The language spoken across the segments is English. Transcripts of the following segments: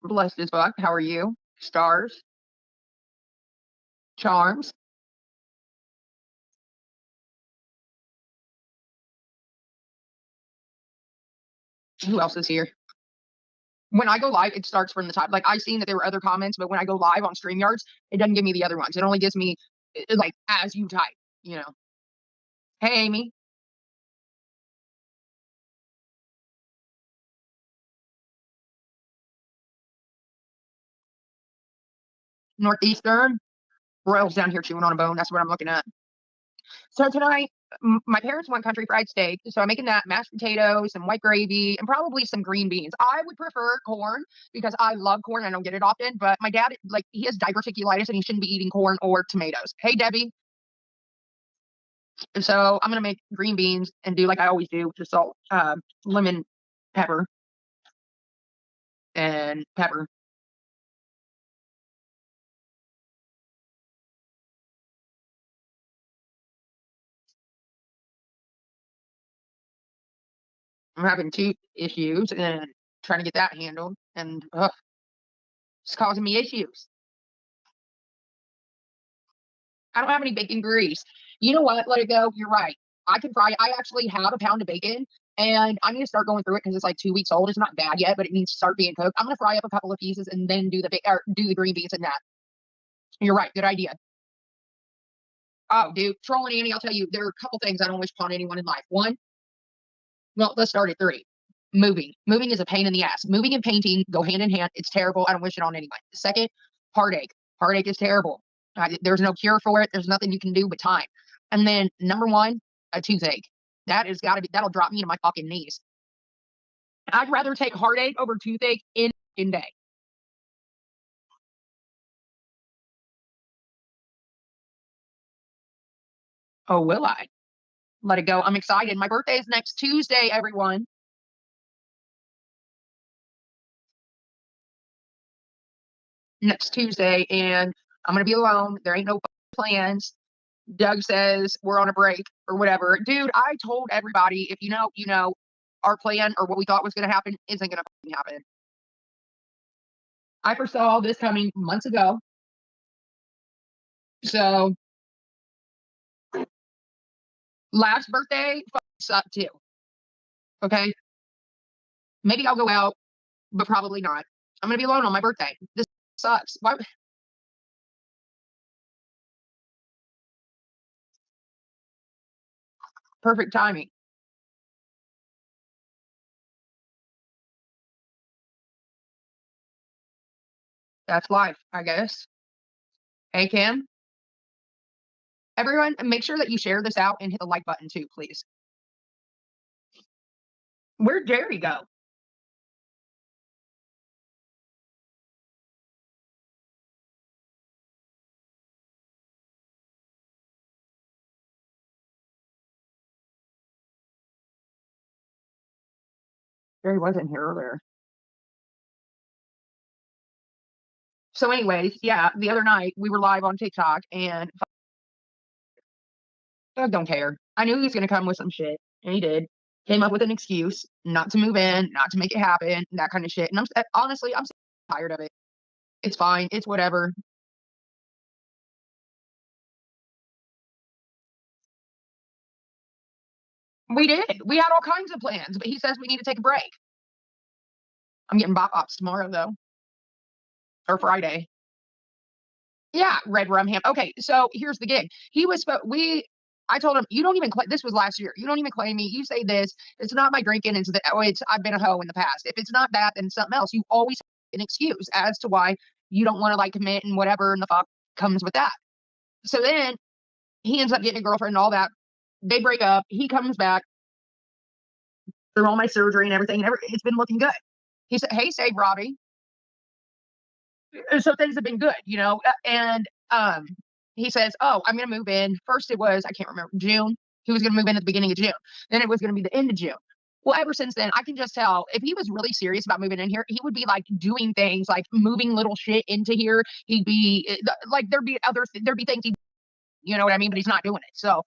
Blessed as fuck. How are you? Stars, charms. Who else is here? When I go live, it starts from the top. Like I seen that there were other comments, but when I go live on StreamYards, it doesn't give me the other ones. It only gives me like as you type. You know. Hey, Amy, Northeastern. Royals down here chewing on a bone. That's what I'm looking at. So tonight, my parents want country fried steak, so I'm making that mashed potatoes, some white gravy, and probably some green beans. I would prefer corn because I love corn. I don't get it often, but my dad, like, he has diverticulitis and he shouldn't be eating corn or tomatoes. Hey, Debbie. So I'm gonna make green beans and do like I always do, just salt, lemon, pepper, and pepper. I'm having tooth issues and trying to get that handled, and it's causing me issues. I don't have any bacon grease. You know what? Let it go. You're right. I can fry it. I actually have a pound of bacon, and I'm gonna start going through it because it's like 2 weeks old. It's not bad yet, but it needs to start being cooked. I'm gonna fry up a couple of pieces and then do the green beans and that. You're right. Good idea. Oh, dude, trolling Annie. I'll tell you, there are a couple things I don't wish upon anyone in life. One, well, let's start at three. Moving. Moving is a pain in the ass. Moving and painting go hand in hand. It's terrible. I don't wish it on anyone. Second, heartache. Heartache is terrible. There's no cure for it. There's nothing you can do but time. And then number one, a toothache. That has got to be, that'll drop me to my fucking knees. I'd rather take heartache over toothache in day. Oh, will I? Let it go. I'm excited. My birthday is next Tuesday, everyone. Next Tuesday, and I'm gonna be alone. There ain't no plans. Doug says we're on a break or whatever. Dude, I told everybody if our plan or what we thought was gonna happen isn't gonna happen. I foresaw all this coming months ago. So last birthday sucked too. Okay. Maybe I'll go out, but probably not. I'm gonna be alone on my birthday. This sucks. Why perfect timing. That's life, I guess. Hey Kim. Everyone, make sure that you share this out and hit the like button too, please. Where'd Jerry go? Jerry wasn't here earlier. So, anyways, yeah, the other night we were live on TikTok and Doug don't care. I knew he was gonna come with some shit, and he did. Came up with an excuse not to move in, not to make it happen, that kind of shit. And honestly, I'm tired of it. It's fine. It's whatever. We did. We had all kinds of plans, but he says we need to take a break. I'm getting bop ops tomorrow though, or Friday. Yeah, red rum ham. Okay, so here's the gig. He was we. I told him you don't even. This was last year. You don't even claim me. You say this. It's not my drinking. It's it's. I've been a hoe in the past. If it's not that, then something else. You always have an excuse as to why you don't want to like commit and whatever, and the fuck comes with that. So then he ends up getting a girlfriend and all that. They break up. He comes back through all my surgery and everything. And it's been looking good. He said, "Hey, Save Robbie." So things have been good, and he says, "Oh, I'm going to move in." First, it was I can't remember June. He was going to move in at the beginning of June. Then it was going to be the end of June. Well, ever since then, I can just tell if he was really serious about moving in here, he would be like doing things like moving little shit into here. He'd be like there'd be things you know what I mean, but he's not doing it. So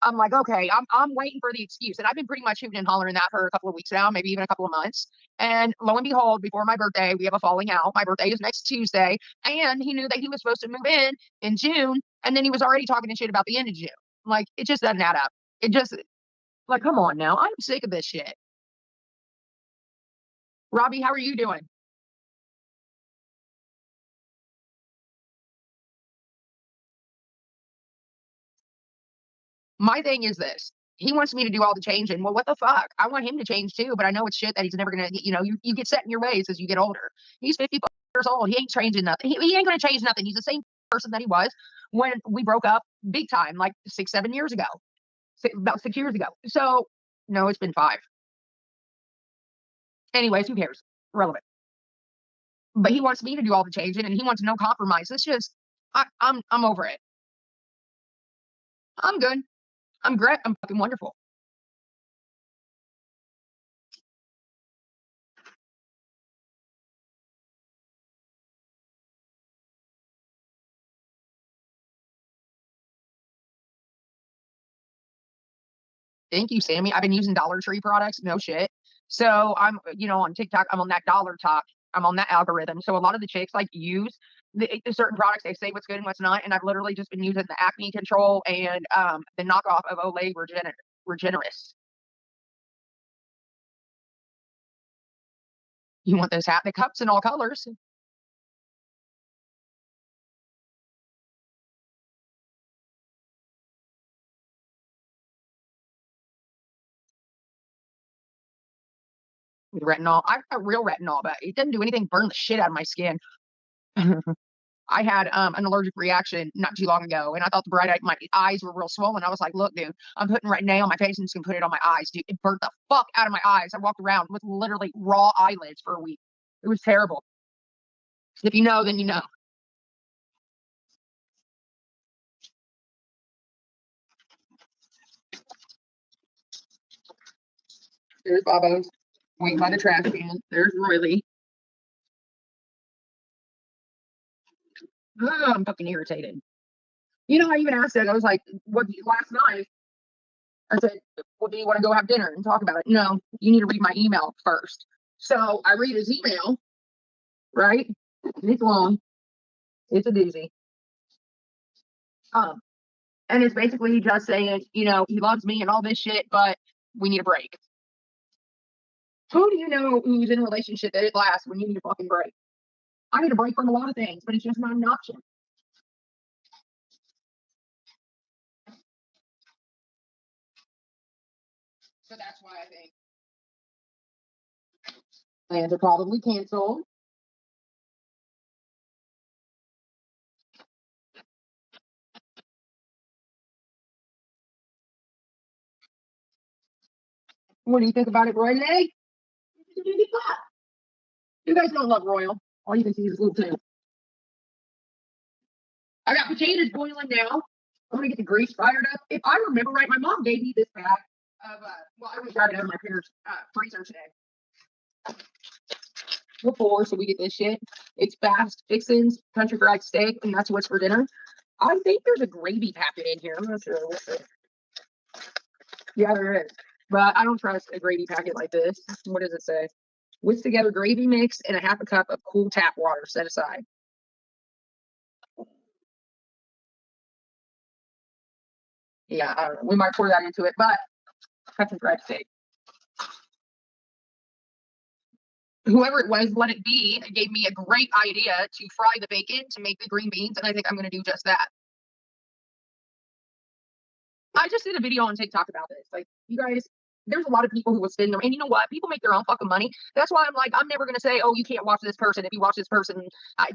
I'm like, okay, I'm waiting for the excuse. And I've been pretty much hooting and hollering that for a couple of weeks now, maybe even a couple of months. And lo and behold, before my birthday, we have a falling out. My birthday is next Tuesday. And he knew that he was supposed to move in June. And then he was already talking shit about the end of June. Like, it just doesn't add up. It just, like, come on now. I'm sick of this shit. Robbie, how are you doing? My thing is this. He wants me to do all the changing. Well, what the fuck? I want him to change too, but I know it's shit that he's never gonna, you get set in your ways as you get older. He's 50 years old. He ain't changing nothing. He ain't gonna change nothing. He's the same person that he was when we broke up big time, like 6, 7 years ago, about 6 years ago. So, no, it's been 5. Anyways, who cares? Relevant. But he wants me to do all the changing and he wants no compromise. It's just, I'm over it. I'm good. I'm great. I'm fucking wonderful. Thank you, Sammy. I've been using Dollar Tree products, no shit. So I'm, on TikTok, I'm on that dollar talk. I'm on that algorithm. So a lot of the chicks like use the certain products. They say what's good and what's not. And I've literally just been using the acne control and the knockoff of Olay Regenerist. You want those hat the cups in all colors? Retinol. I've got real retinol, but it doesn't do anything. Burn the shit out of my skin. I had an allergic reaction not too long ago, and I thought my eyes were real swollen. I was like, "Look, dude, I'm putting Retin-A on my face, and just gonna put it on my eyes, dude." It burnt the fuck out of my eyes. I walked around with literally raw eyelids for a week. It was terrible. If you know, then you know. There's Bobo's waiting by the trash can. There's Roylee. I'm fucking irritated. I even asked it. I was like, "What last night?" I said, "Well, do you want to go have dinner and talk about it?" No, you need to read my email first. So I read his email, right? And it's long. It's a doozy. Um, and it's basically just saying, he loves me and all this shit, but we need a break. Who do you know who's in a relationship that it lasts when you need a fucking break? I need a break from a lot of things, but it's just not an option. So that's why I think plans are probably canceled. What do you think about it, Roy? Hey, you guys don't love Royal. All you can see is little tail. I got potatoes boiling now. I'm gonna get the grease fired up. If I remember right, my mom gave me this bag of well, I was driving out of my parents' freezer today. Before, so we get this shit. It's fast fixins, country fried steak, and that's what's for dinner. I think there's a gravy packet in here. I'm not sure. We'll see. Yeah, there is. But I don't trust a gravy packet like this. What does it say? Whisk together gravy mix and a half a cup of cool tap water set aside. Yeah, I don't know. We might pour that into it, but country fried steak. Whoever it was, let it be. It gave me a great idea to fry the bacon to make the green beans, and I think I'm going to do just that. I just did a video on TikTok about this. Like, you guys, there's a lot of people who will spend them, and you know what? People make their own fucking money. That's why I'm like, I'm never gonna say, oh, you can't watch this person. If you watch this person, back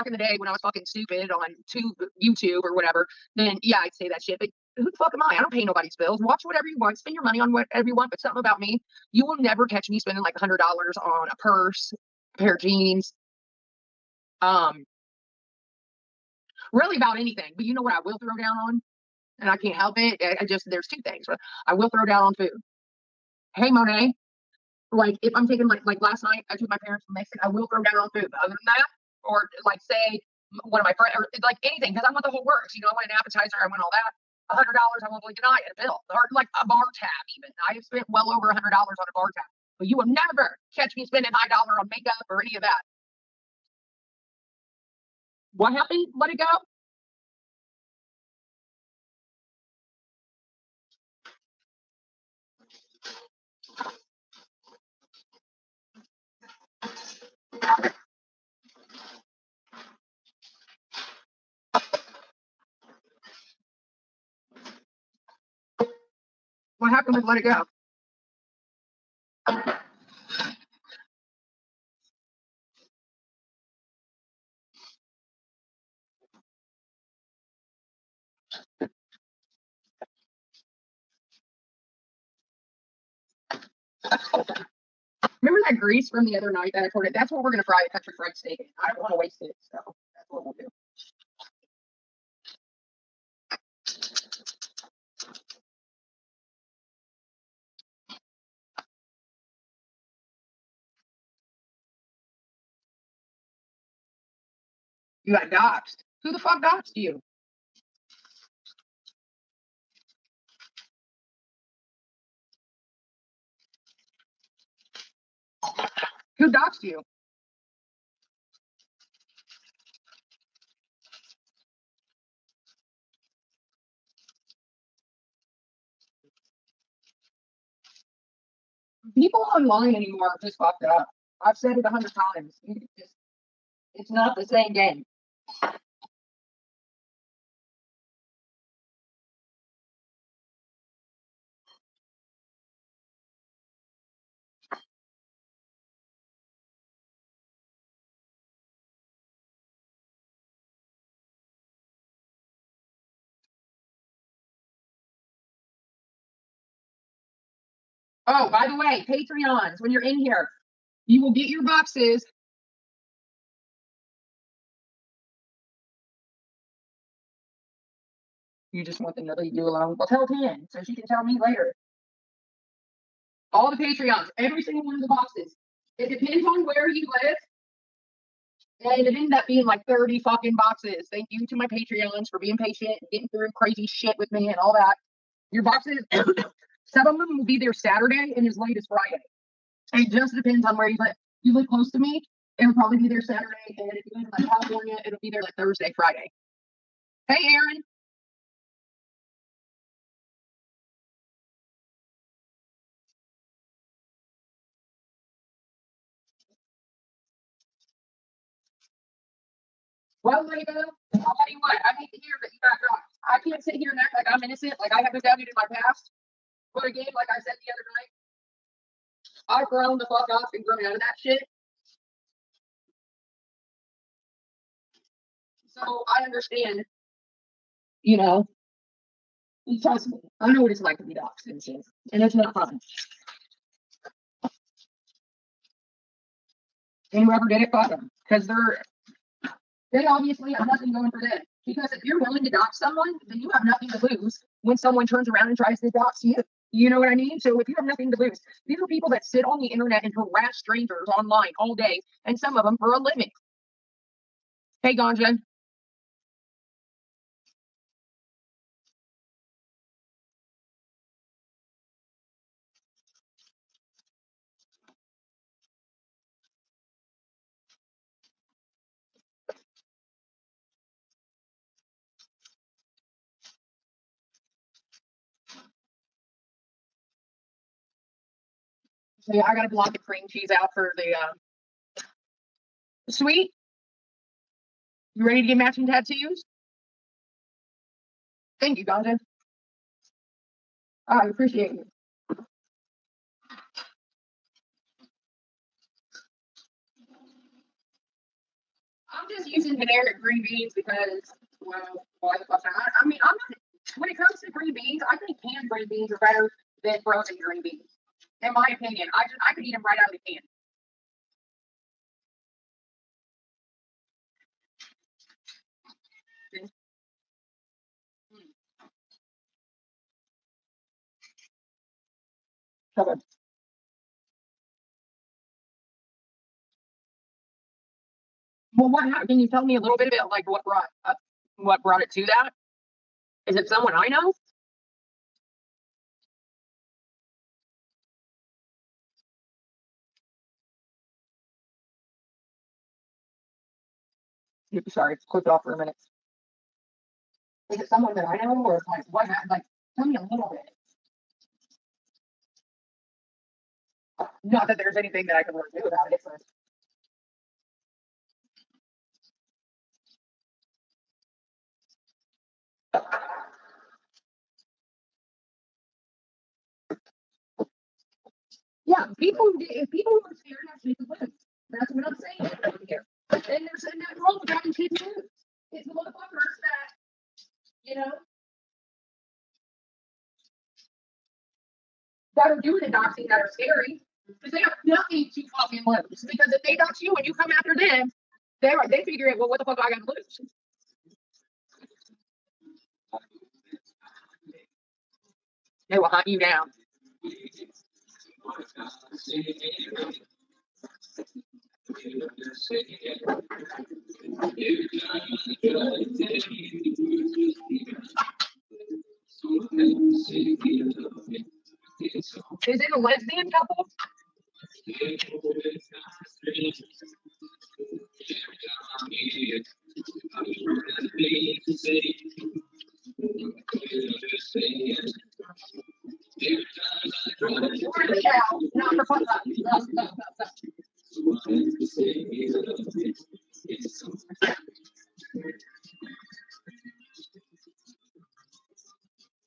in the day when I was fucking stupid on YouTube or whatever, then yeah, I'd say that shit. But who the fuck am I? I don't pay nobody's bills. Watch whatever you want. Spend your money on whatever you want. But something about me, you will never catch me spending like $100 on a purse, a pair of jeans, um, really about anything. But you know what I will throw down on, and I can't help it. I just there's two things. But I will throw down on food. Hey, Monet. Like if I'm taking like last night, I took my parents to Mexico. I will throw down on food. But other than that, or like say one of my friends, or like anything, because I want the whole works. I want an appetizer. I want all that. $100, I won't deny it, a bill, or like a bar tab even. I have spent well over $100 on a bar tab, but you will never catch me spending $5 on makeup or any of that. What happened? Let it go. What happened with let it go? Remember that grease from the other night that I poured it? That's what we're gonna fry a country fried steak in. I don't want to waste it, so that's what we'll do. You got doxxed. Who the fuck doxed you? Who doxed you? People online anymore are just fucked up. I've said it 100 times. It's not the same game. Oh, by the way, Patreons, when you're in here, you will get your boxes. You just want them to leave you alone. Well, tell Tan so she can tell me later. All the Patreons, every single one of the boxes. It depends on where you live. And it ended up being like 30 fucking boxes. Thank you to my Patreons for being patient and getting through crazy shit with me and all that. Your boxes, some of them will be there Saturday and as late as Friday. It just depends on where you live. You live close to me, it'll probably be there Saturday. And if you live in like California, it'll be there like Thursday, Friday. Hey, Aaron. Well, Lego, I'll tell you what, I hate to hear that you got dropped. I can't sit here and act like I'm innocent, like I haven't done it in my past. But again, like I said the other night, I've grown the fuck up and grown out of that shit. So I understand, you know, trust me, I know what it's like to be doxxed and shit. And it's not fun. And whoever did it, fuck them. Because they obviously have nothing going for them. Because if you're willing to dox someone, then you have nothing to lose when someone turns around and tries to dox you. You know what I mean? So if you have nothing to lose, these are people that sit on the internet and harass strangers online all day, and some of them for a living. Hey, Ganja. So yeah, I gotta block the cream cheese out for the sweet. You ready to get matching tattoos? Thank you, Ganja. I appreciate you. I'm just using generic green beans because, well, why the fuck not? I mean, I'm not, when it comes to green beans, I think canned green beans are better than frozen green beans. In my opinion, I could eat them right out of the can. Okay. Well, what happened? Can you tell me a little bit about like what brought it to that? Is it someone I know? Sorry, click it off for a minute. Is it someone that I know, or like what happened? Like, tell me a little bit. Not that there's anything that I can really do about it, but yeah, if people are scared, that's people lose. That's what I'm saying right here. And there's nothing wrong with having kids lose. It's the motherfuckers that, you know, that are doing the doxing that are scary. Because they have nothing to fucking lose. Because if they dox you and you come after them, they figure it, well, what the fuck do I got to lose? They will hunt you down. Is it a lesbian couple? Yeah, not for fun.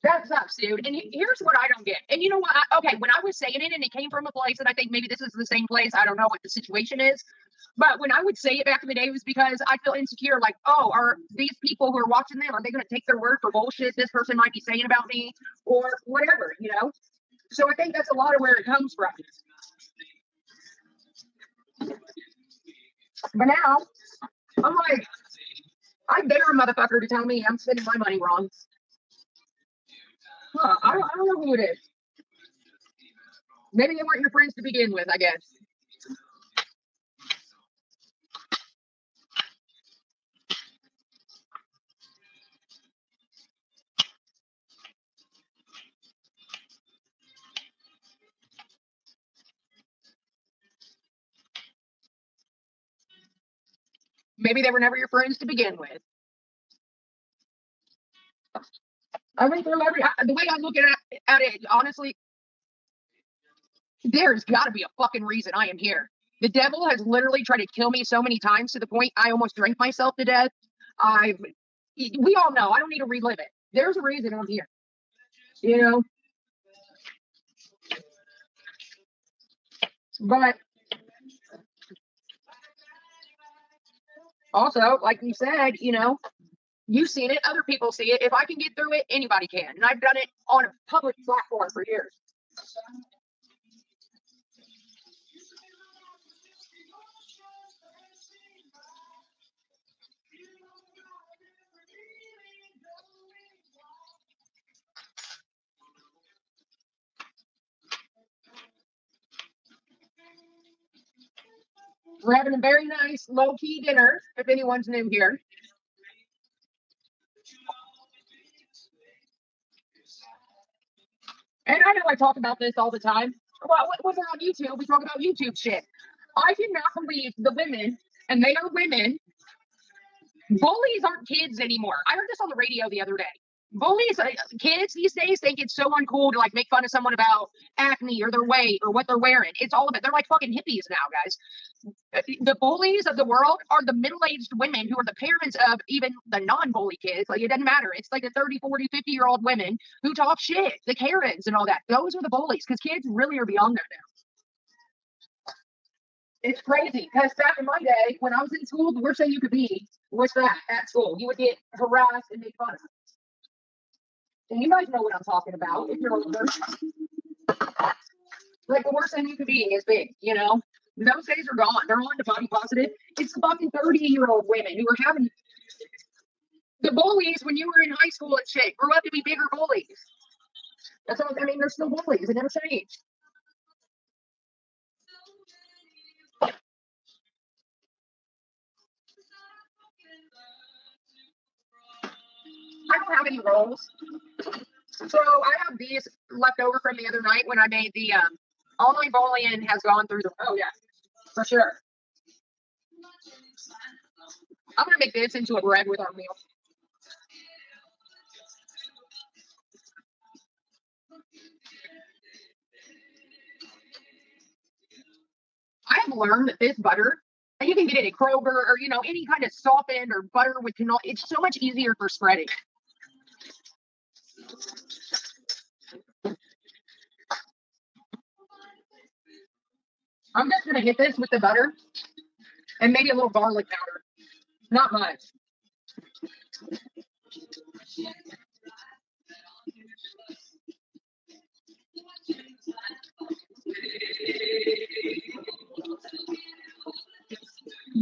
That sucks, dude. And here's what I don't get. And you know what? Okay, when I was saying it and it came from a place, and I think maybe this is the same place, I don't know what the situation is. But when I would say it back in the day, it was because I feel insecure. Like, oh, are these people who are watching them, are they going to take their word for bullshit this person might be saying about me or whatever, you know? So I think that's a lot of where it comes from. But now, I'm like, I dare a motherfucker to tell me I'm spending my money wrong. Huh, I don't know who it is. Maybe they weren't your friends to begin with, I guess. Maybe they were never your friends to begin with. I went through the way I look at it, honestly, there's got to be a fucking reason I am here. The devil has literally tried to kill me so many times to the point I almost drank myself to death. We all know. I don't need to relive it. There's a reason I'm here. You know? But also, like you said, you know, you've seen it, other people see it. If I can get through it, anybody can. And I've done it on a public platform for years. We're having a very nice low-key dinner, if anyone's new here. And I know I talk about this all the time. Well, when we're on YouTube, we talk about YouTube shit. I cannot believe the women, and they are women, bullies aren't kids anymore. I heard this on the radio the other day. Bullies, kids these days think it's so uncool to like make fun of someone about acne or their weight or what they're wearing. It's all of it. They're like fucking hippies now, guys. The bullies of the world are the middle-aged women who are the parents of even the non-bully kids. Like, it doesn't matter. It's like the 30, 40, 50-year-old women who talk shit, the Karens and all that. Those are the bullies because kids really are beyond that now. It's crazy because back in my day, when I was in school, the worst thing you could be was that at school. You would get harassed and made fun of. And you guys know what I'm talking about if you're older. Like, the worst thing you could be is big, you know? Those days are gone. They're on to body positive. It's the fucking 30-year-old women who are having the bullies when you were in high school and shit grew up to be bigger bullies. That's all. I mean, they're still bullies. It never changed. I don't have any rolls. So I have these left over from the other night when I made the all my bouillon has gone through the oh yeah, for sure. I'm gonna make this into a bread with our meal. I have learned that this butter, and you can get it at Kroger or any kind of softened or butter with canola. It's so much easier for spreading. I'm just gonna hit this with the butter and maybe a little garlic powder. Not much.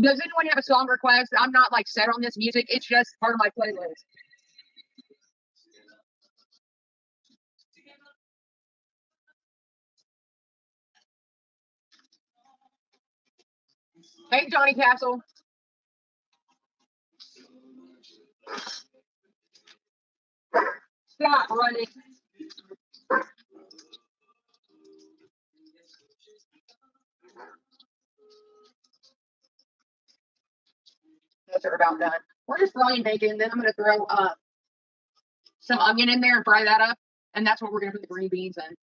Does anyone have a song request? I'm not like set on this music. It's just part of my playlist. Hey, Johnny Castle. Stop running. Those are about done. We're just frying bacon. Then I'm going to throw some onion in there and fry that up. And that's what we're going to put the green beans in.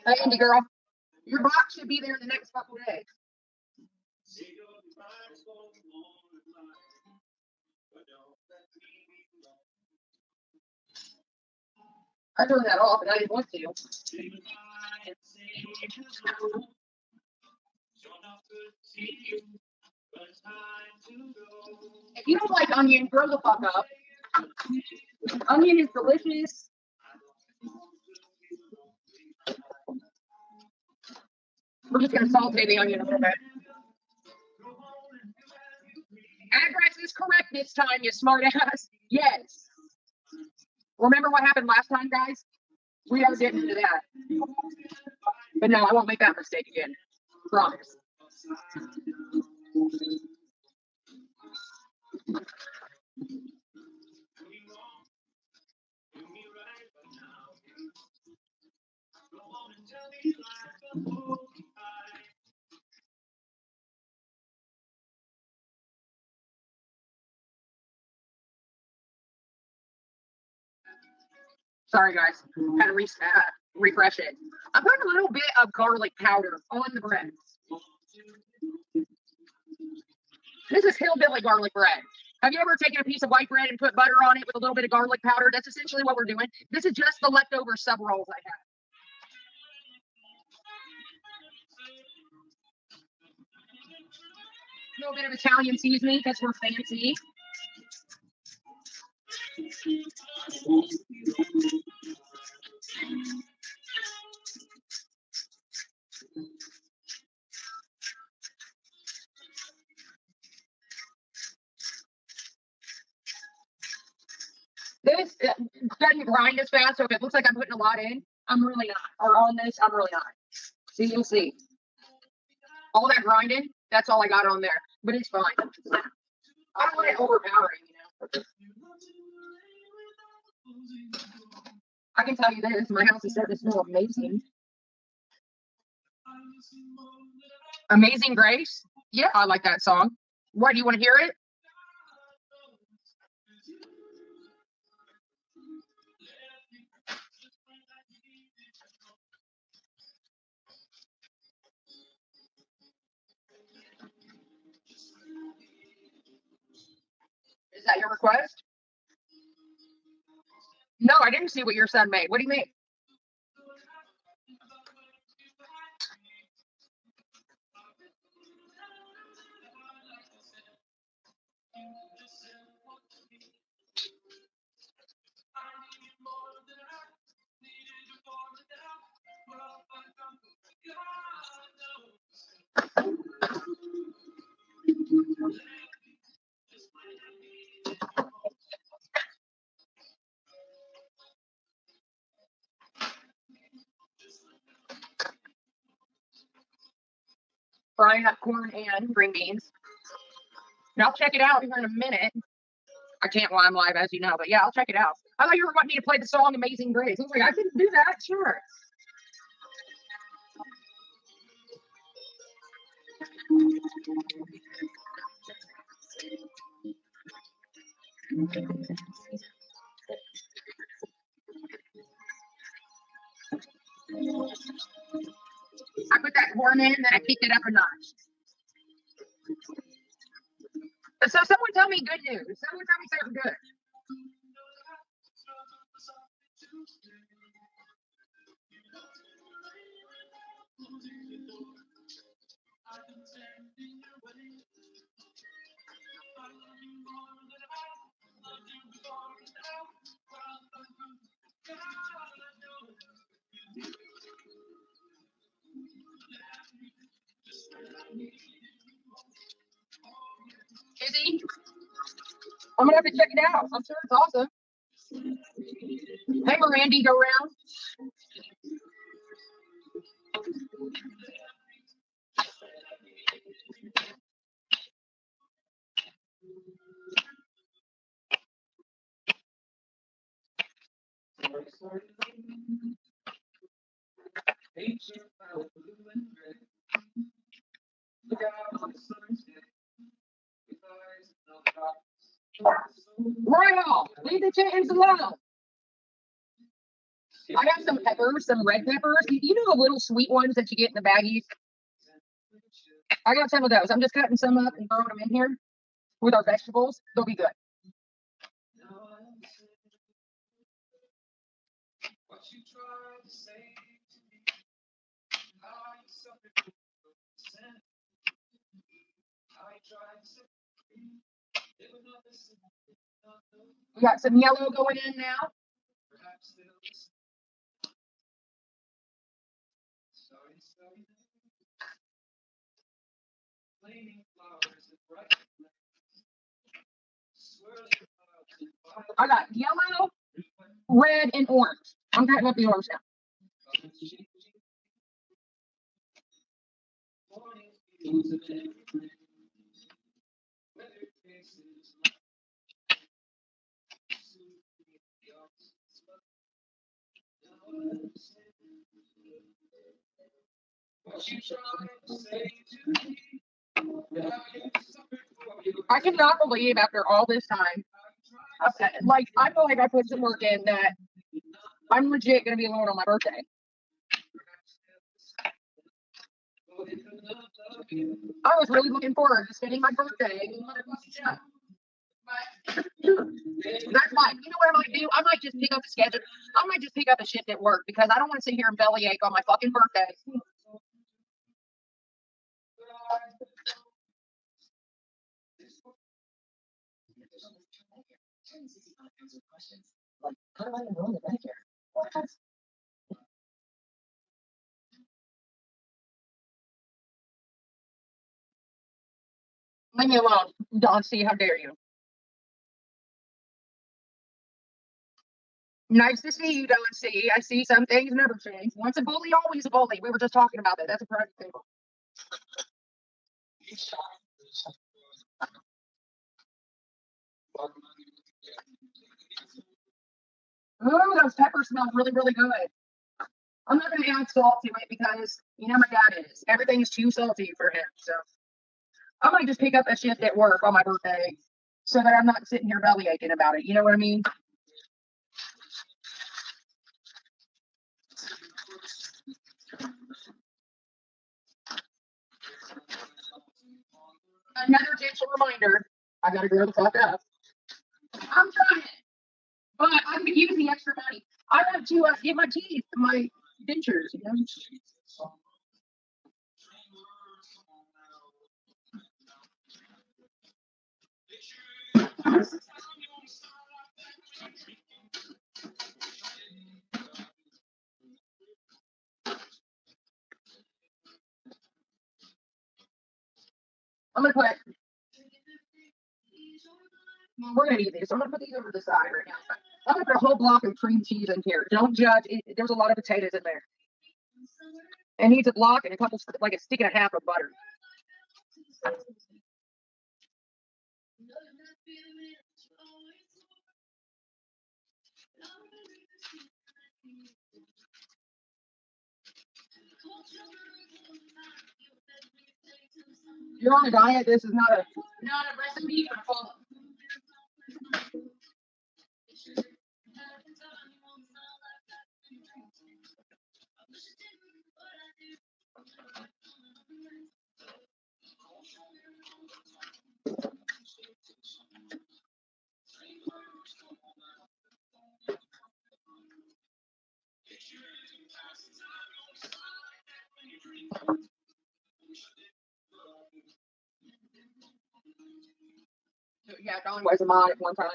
Hey, Andy girl. Your box should be there in the next couple days. I turned that off and I didn't want to. If you don't like onion, grow the fuck up. Onion is delicious. We're just gonna saute the onion a little bit. Address is correct this time, you smart ass. Yes. Remember what happened last time, guys? We are getting into that. But no, I won't make that mistake again. Promise. Sorry, guys. Had to refresh it. I'm putting a little bit of garlic powder on the bread. This is hillbilly garlic bread. Have you ever taken a piece of white bread and put butter on it with a little bit of garlic powder? That's essentially what we're doing. This is just the leftover sub rolls I have. A little bit of Italian seasoning because we're fancy. This doesn't grind as fast, so if it looks like I'm putting a lot in, I'm really not. Or on this, I'm really not. See, you'll see. All that grinding, that's all I got on there. But it's fine. I don't want it overpowering, I can tell you this, my house is starting to smell amazing. Amazing Grace? Yeah, I like that song. What, do you want to hear it? Is that your request? No, I didn't see what your son made. What do you make? frying up corn and green beans. And I'll check it out here in a minute. I can't while I'm live, as you know, but yeah, I'll check it out. I thought you were wanting me to play the song Amazing Grace. I was like, I can do that, sure. I put that corn in, then I kicked it up a notch. So someone tell me good news. Someone tell me something good. Izzy, I'm gonna have to check it out. I'm sure it's awesome. Hey, Mirandy, go round. Royal, leave the chickens alone. I got some peppers, some red peppers. You know the little sweet ones that you get in the baggies? I got some of those. I'm just cutting some up and throwing them in here with our vegetables. They'll be good. We got some yellow going in now. I got yellow, red, and orange. I'm cutting up the orange now. I cannot believe after all this time, like I feel like I put some work in that I'm legit gonna be alone on my birthday. I was really looking forward to spending my birthday. But that's fine. You know what I might do? I might just pick up a schedule. I might just pick up a shift at work because I don't want to sit here and bellyache on my fucking birthday. Leave me alone, Don C. How dare you? Nice to see you, Don C. I see some things never change. Once a bully, always a bully. We were just talking about that. That's a private table. Oh, those peppers smell really, really good. I'm not going to add salt to it because you know my dad is. Everything is too salty for him. So I might just pick up a shift at work on my birthday so that I'm not sitting here belly aching about it. You know what I mean? Another gentle reminder, I gotta grow the fuck up. I'm trying, but I'm gonna use the extra money. I want to get my teeth, my dentures, you know. I'm gonna put. We're gonna eat these. So I'm gonna put these over the side right now. I'm gonna put a whole block of cream cheese in here. Don't judge. There's a lot of potatoes in there. It needs a block and a couple, like a stick and a half of butter. You're on a diet. This is not a recipe you can follow. Yeah, Dawn was a mod at one time.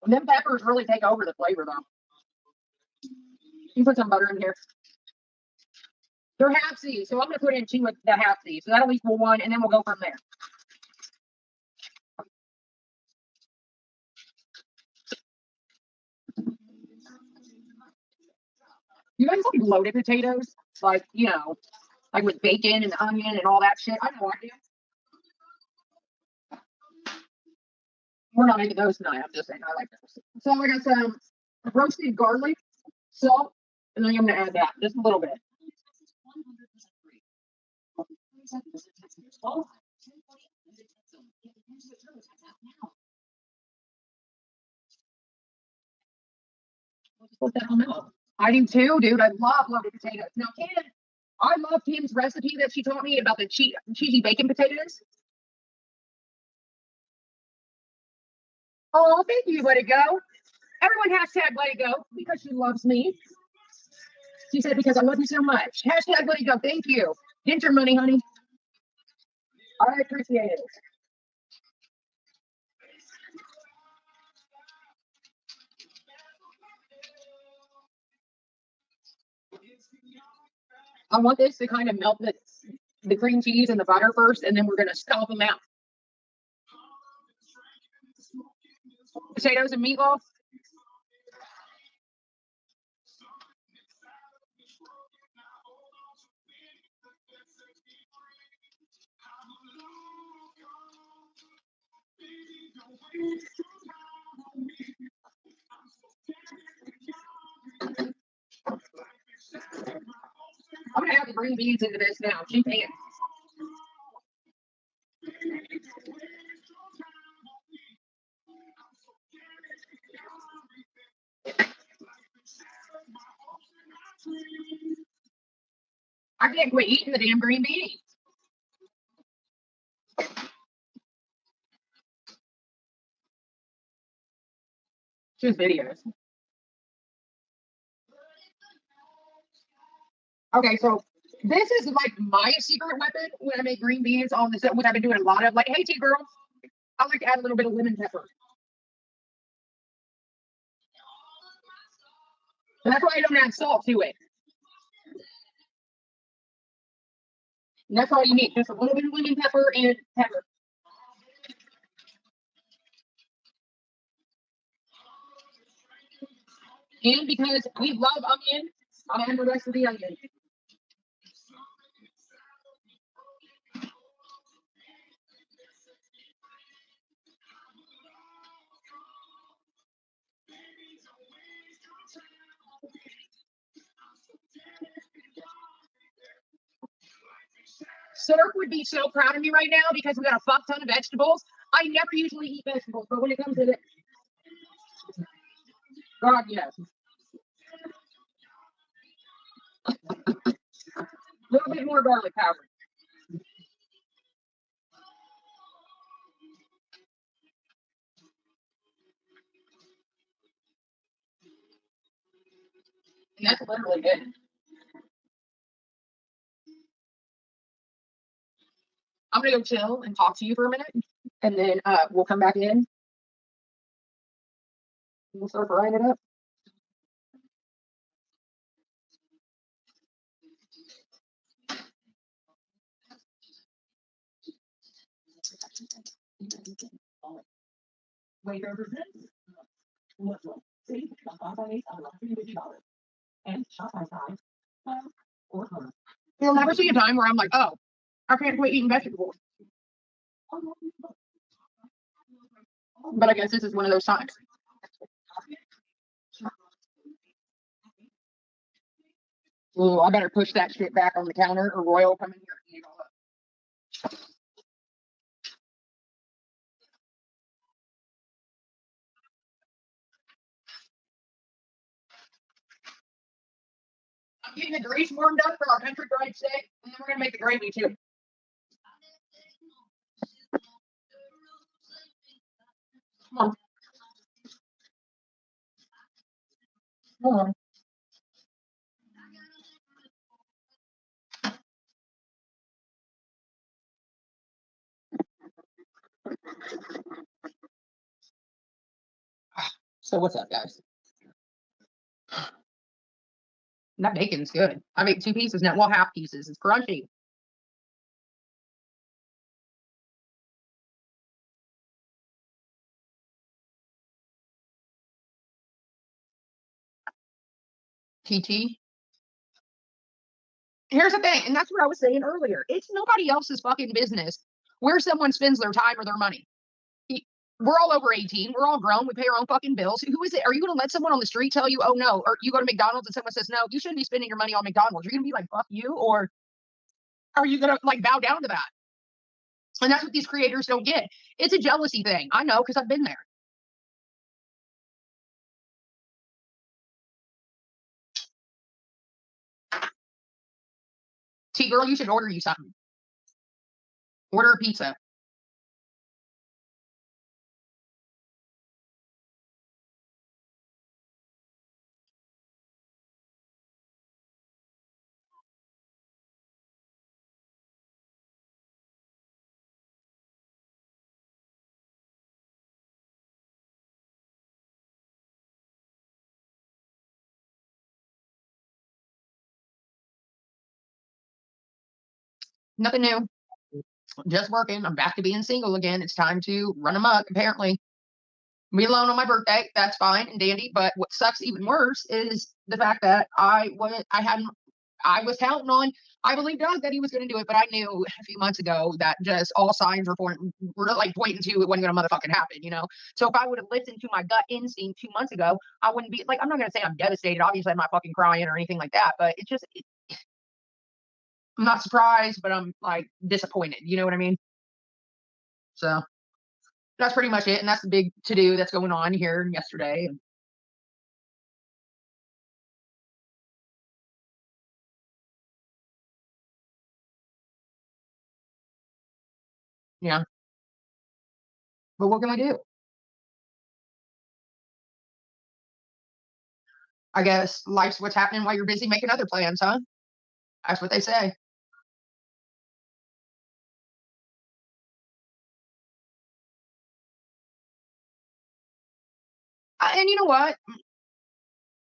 And them peppers really take over the flavor, though. You put some butter in here. They're half seas, so I'm gonna put in two with the half seas, so that'll equal one, and then we'll go from there. You guys like loaded potatoes, like like with bacon and onion and all that shit. I know I do. We're not making those tonight. I'm just saying I like those. So I got some roasted garlic, salt, and then I'm gonna add that just a little bit. Put that on milk. I do too, dude. I love loaded potatoes. Now, I love Kim's recipe that she taught me about the cheesy bacon potatoes. Oh, thank you. Let it go. Everyone hashtag let it go because she loves me. She said because I love you so much. Hashtag let it go. Thank you. Get your money, honey. I appreciate it. I want this to kind of melt the cream cheese and the butter first, and then we're gonna stomp them out. Potatoes and meatloaf. I'm gonna add the green beans into this now. She can. I can't quit eating the damn green beans. Just videos. Okay, so this is like my secret weapon when I make green beans on the set, which I've been doing a lot of. Like, hey, T girl, I like to add a little bit of lemon pepper. And that's why I don't add salt to it. And that's all you need, just a little bit of lemon pepper and pepper. And because we love onion, I'm adding the rest of the onion. Sarah would be so proud of me right now because we got a fuck ton of vegetables. I never usually eat vegetables, but when it comes to it, God, yes. A little bit more garlic powder. And that's literally it. I'm gonna go chill and talk to you for a minute, and then we'll come back in. We'll start frying it up. Wait over this. You'll never see a time where I'm like, oh, I can't quit eating vegetables. But I guess this is one of those times. Ooh, I better push that shit back on the counter or Royal will come in here and eat it all up. I'm getting the grease warmed up for our country fried steak, and then we're gonna make the gravy too. Come on. Come on. So what's up, guys? That bacon's good. I made 2 pieces now. Well, half pieces. It's crunchy. TT. Here's the thing, and that's what I was saying earlier. It's nobody else's fucking business where someone spends their time or their money. We're all over 18. We're all grown. We pay our own fucking bills. Who is it? Are you going to let someone on the street tell you, oh no? Or you go to McDonald's and someone says, no, you shouldn't be spending your money on McDonald's. You're going to be like, fuck you? Or are you going to like bow down to that? And that's what these creators don't get. It's a jealousy thing. I know because I've been there. T girl, you should order you something. Order a pizza. Nothing new. Just working. I'm back to being single again. It's time to run amok, apparently. Me alone on my birthday. That's fine and dandy. But what sucks even worse is the fact that I was counting on, I believed God that he was going to do it, but I knew a few months ago that just all signs were like pointing to it wasn't going to motherfucking happen, you know? So if I would have listened to my gut instinct 2 months ago, I wouldn't be like, I'm not going to say I'm devastated. Obviously, I'm not fucking crying or anything like that, but I'm not surprised, but I'm like disappointed. You know what I mean? So that's pretty much it. And that's the big to do that's going on here yesterday. Yeah. But what can we do? I guess life's what's happening while you're busy making other plans, huh? That's what they say. And you know what?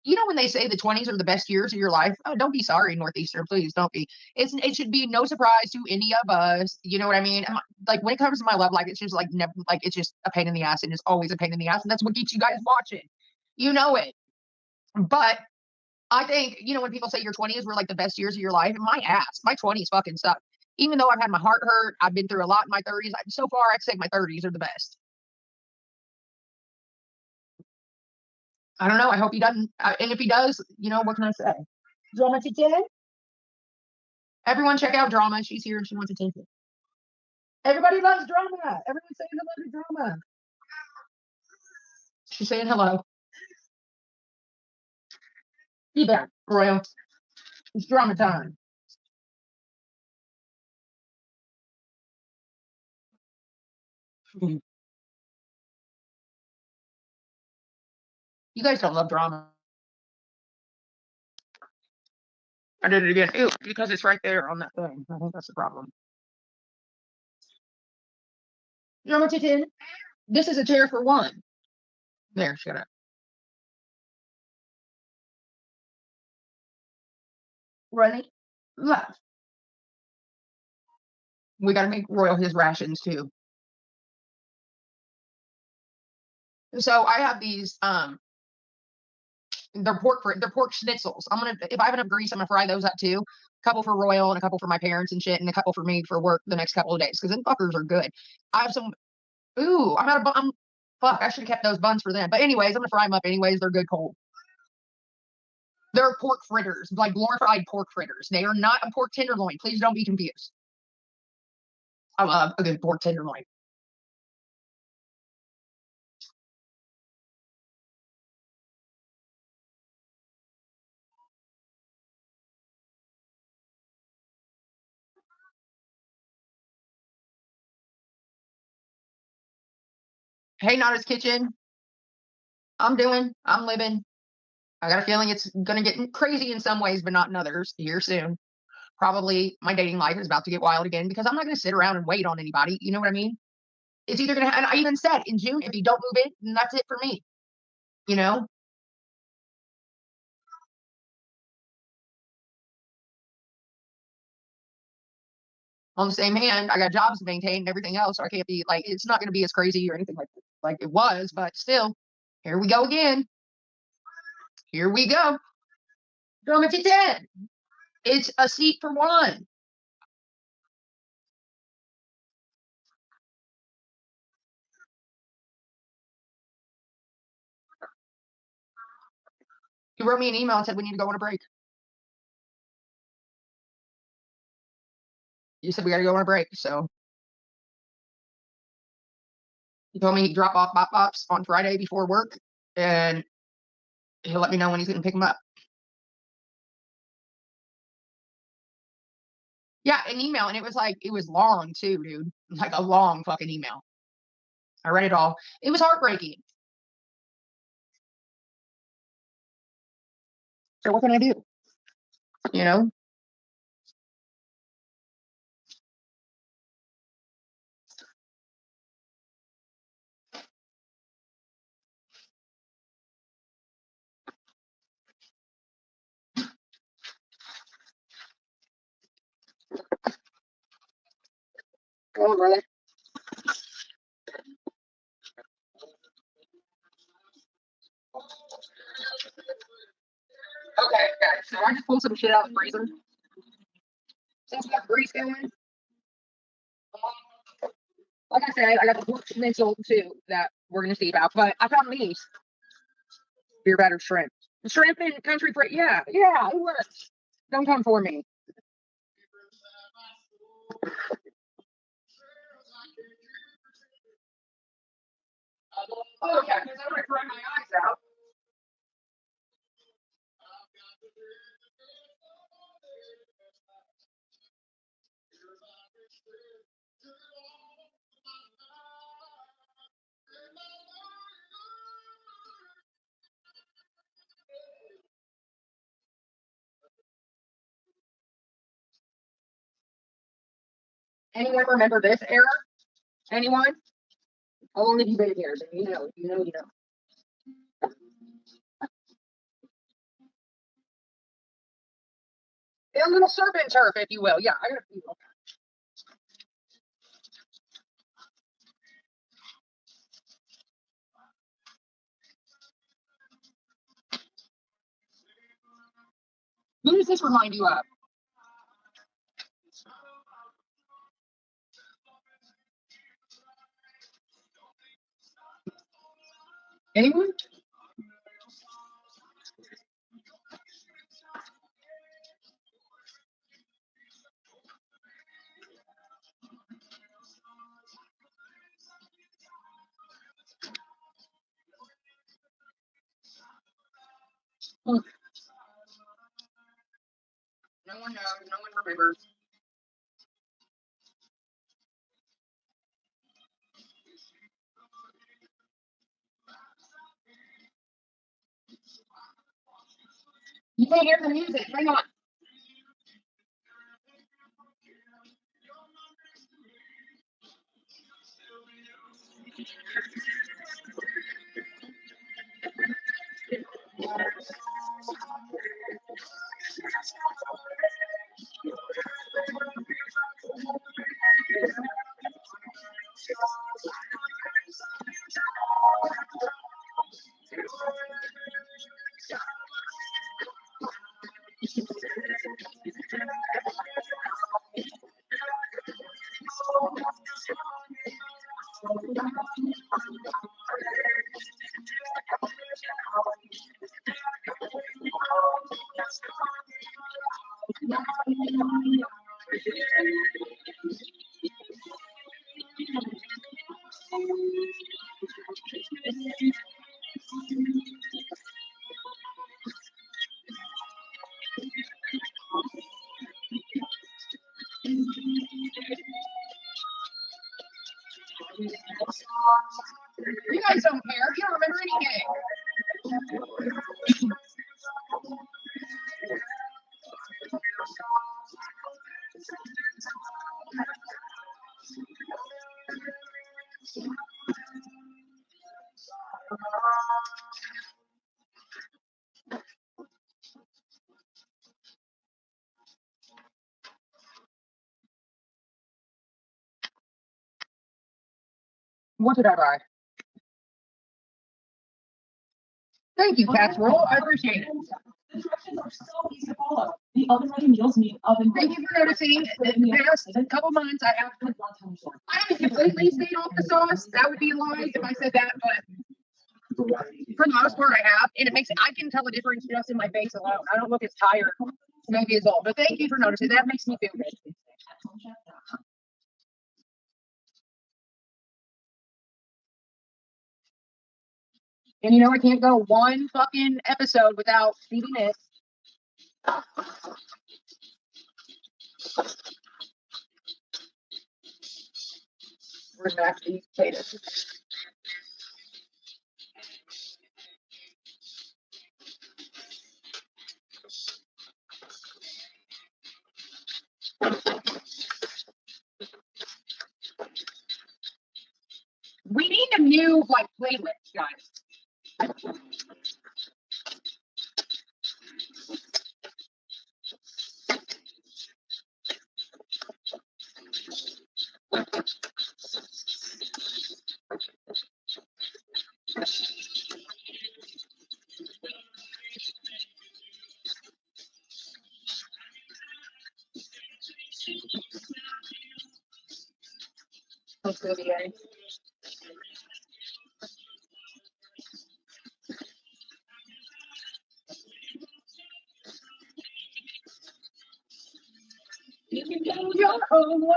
You know when they say the 20s are the best years of your life? Oh, don't be sorry, Northeastern. Please don't be. It should be no surprise to any of us. You know what I mean? Like when it comes to my love life, it's just like never like it's just a pain in the ass, and it's always a pain in the ass, and that's what keeps you guys watching. You know it. But I think, when people say your 20s were like the best years of your life, my ass, my 20s fucking suck. Even though I've had my heart hurt, I've been through a lot in my 30s. So far, I'd say my 30s are the best. I don't know. I hope he doesn't. And if he does, what can I say? Drama to 10? Everyone check out Drama. She's here and she wants attention. Everybody loves Drama. Everyone saying hello to Drama. She's saying hello. Be back, Royal. It's drama time. You guys don't love drama. I did it again. Ew, because it's right there on that thing. I think that's the problem. Drama to 10. This is a chair for one. There, shut up. Ready? Left. We got to make Royal his rations too. So I have these They're pork schnitzels. If I have enough grease, I'm gonna fry those up too. A couple for Royal and a couple for my parents and shit, and a couple for me for work the next couple of days because them fuckers are good. I have some. Ooh, I'm out of. Fuck. I should have kept those buns for them. But anyways, I'm gonna fry them up anyways. They're good cold. They're pork fritters, like glorified pork fritters. They are not a pork tenderloin. Please don't be confused. I love a good pork tenderloin. Hey, Nada's Kitchen. I'm living. I got a feeling it's gonna get crazy in some ways, but not in others here soon. Probably my dating life is about to get wild again because I'm not gonna sit around and wait on anybody. You know what I mean? It's either gonna, and I even said in June, if you don't move in, then that's it for me. You know? On the same hand, I got jobs to maintain and everything else, so I can't be like, it's not gonna be as crazy or anything like it was, but still, here we go again. Here we go. Drum to 10. It's a seat for one. He wrote me an email and said we need to go on a break. You said we gotta go on a break, so he told me he'd drop off Bop Bops on Friday before work, and he'll let me know when he's gonna pick them up. Yeah, an email, and it was like it was long too, dude. Like a long fucking email. I read it all. It was heartbreaking. So what can I do? You know? Oh, brother. Okay, okay. So I just pulled some shit out of the freezer. Since we got grease going, like I said, I got the pork schnitzel too that we're gonna see about. But I found these beer battered shrimp. Shrimp and country fried. Yeah, yeah, it works. Don't come for me. Oh yeah, because I'm gonna cry my eyes out. Anyone remember this era? Anyone? How long have you been here? Then you know. A little serpent turf, if you will. Yeah, I got a few. Who does this remind you of? Anyone? Hmm. No one knows. No one remembers. You can't hear the music. Hang on. You guys don't care. You don't remember anything. What did I buy? Thank you, Casserole. I appreciate it. Instructions are so easy to follow. The oven ready meals mean oven. Thank you for noticing. The past couple months, I haven't completely stayed off the sauce. That would be a lie if I said that, but for the most part, I have, and it makes I can tell a difference just in my face alone. I don't look as tired, maybe as old. But thank you for noticing. That makes me feel good. And you know, I can't go one fucking episode without eating it. Where's Max? These potatoes. We need a new like playlist, guys. Let's go the egg. You can go your own way.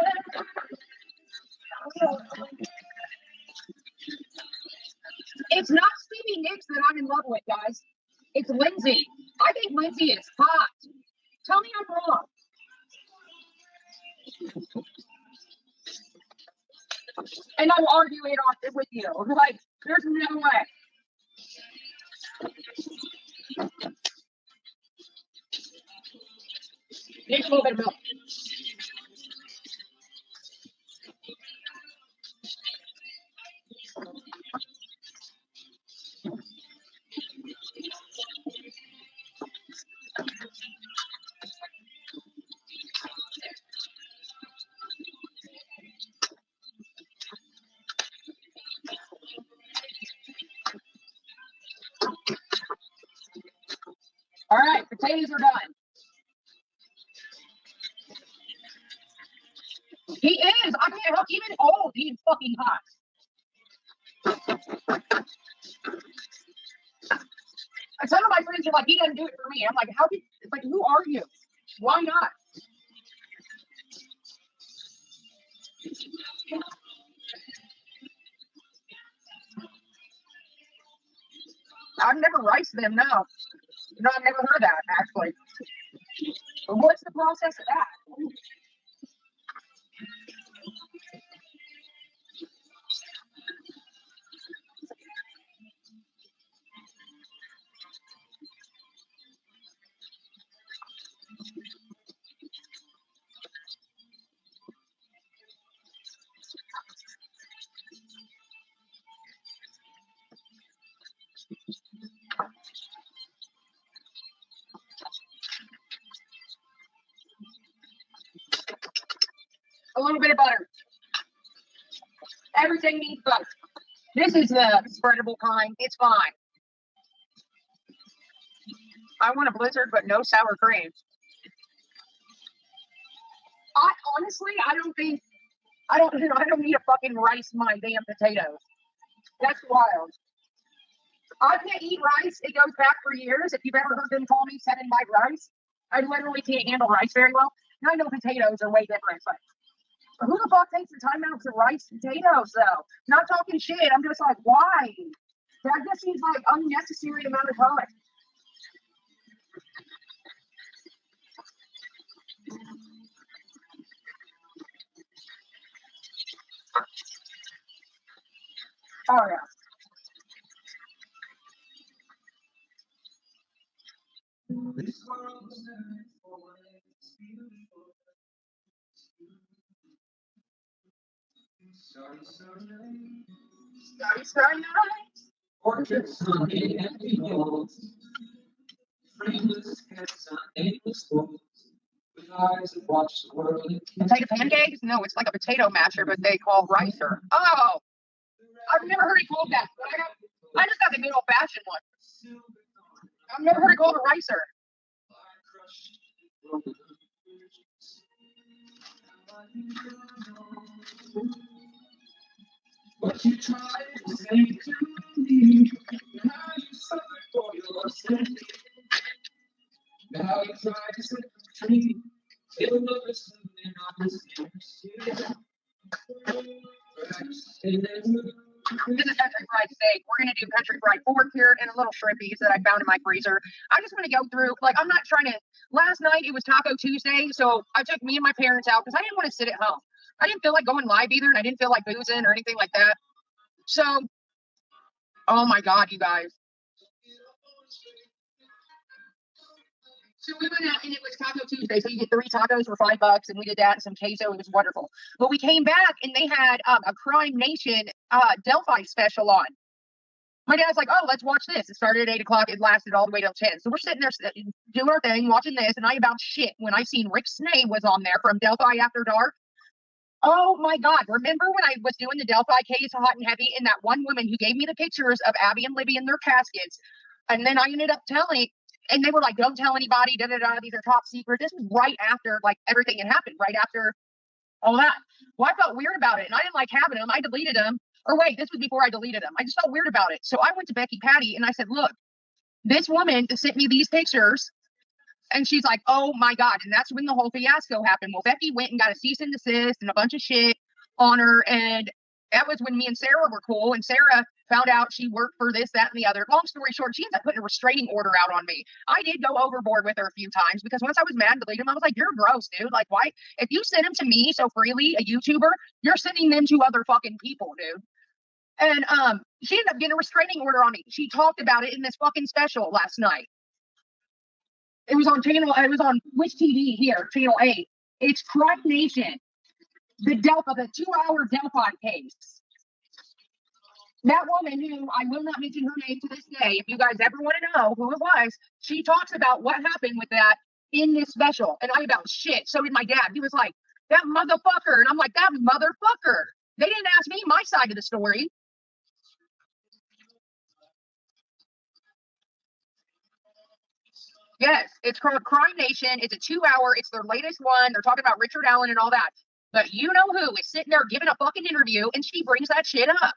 It's not Stevie Nicks that I'm in love with, guys. It's Lindsay. I think Lindsay is hot. Tell me I'm wrong. And I will argue it on with you. Like, there's no way. Needs a little bit of milk. All right, potatoes are done. He is. I can't help. Even old, he's fucking hot. And some of my friends are like, he doesn't do it for me. I'm like, how did? It's like, who are you? Why not? I've never riced them. No, no, I've never heard that actually. But what's the process of that? A little bit of butter. Everything needs butter. This is the spreadable kind. It's fine. I want a blizzard, but no sour cream. I honestly, I don't think I don't need a fucking rice in my damn potatoes. That's wild. I can't eat rice. It goes back for years. If you've ever heard them call me 7-bite rice, I literally can't handle rice very well. And I know potatoes are way different, but who the fuck takes the time out to rice potatoes, though? Not talking shit. I'm just like, why? That just seems like unnecessary amount of time. Oh, yeah. This world's beautiful, it's beautiful. Starry night. Portraits on empty walls, frameless cats on endless walls, with eyes that watch the world. Potato pancakes? No, it's like a potato masher, but they call ricer. Oh, I've never heard it called that. I just got the good old fashioned one. I've never heard it called a ricer. What you tried to say to me, now you suffer for your sin. Now you try to set me free, still not listening on this game. This is country fried steak. We're going to do country fried pork here and a little shrimpies that I found in my freezer. I just want to go through, like, I'm not trying to, last night it was Taco Tuesday, so I took me and my parents out because I didn't want to sit at home. I didn't feel like going live either, and I didn't feel like boozing or anything like that. So, oh my God, you guys. So we went out and it was Taco Tuesday. So you get 3 tacos for $5 and we did that and some queso. It was wonderful. But we came back and they had a Crime Nation Delphi special on. My dad's like, oh, let's watch this. It started at 8 o'clock. It lasted all the way till 10. So we're sitting there doing our thing, watching this, and I about shit when I seen Rick Snay was on there from Delphi After Dark. Oh my God. Remember when I was doing the Delphi case hot and heavy and that one woman who gave me the pictures of Abby and Libby in their caskets? And then I ended up telling, and they were like, don't tell anybody, da da da, these are top secret. This was right after like everything had happened, right after all that. Well, I felt weird about it and I didn't like having them. I deleted them. Or wait, this was before I deleted them. I just felt weird about it. So I went to Becky Patty and I said, look, this woman sent me these pictures. And she's like, oh my God. And that's when the whole fiasco happened. Well, Becky went and got a cease and desist and a bunch of shit on her. And that was when me and Sarah were cool. And Sarah found out she worked for this, that, and the other. Long story short, she ended up putting a restraining order out on me. I did go overboard with her a few times because once I was mad and deleted them, I was like, you're gross, dude. Like, why? If you send them to me so freely, a YouTuber, you're sending them to other fucking people, dude. And she ended up getting a restraining order on me. She talked about it in this fucking special last night. It was on Wish TV here, channel 8. It's Crime Nation. The 2-hour Delphi case. That woman who, I will not mention her name to this day, if you guys ever want to know who it was, she talks about what happened with that in this special. And I about shit. So did my dad. He was like, that motherfucker. And I'm like, that motherfucker. They didn't ask me my side of the story. Yes, it's called Crime Nation. It's a 2-hour. It's their latest one. They're talking about Richard Allen and all that. But you know who is sitting there giving a fucking interview and she brings that shit up.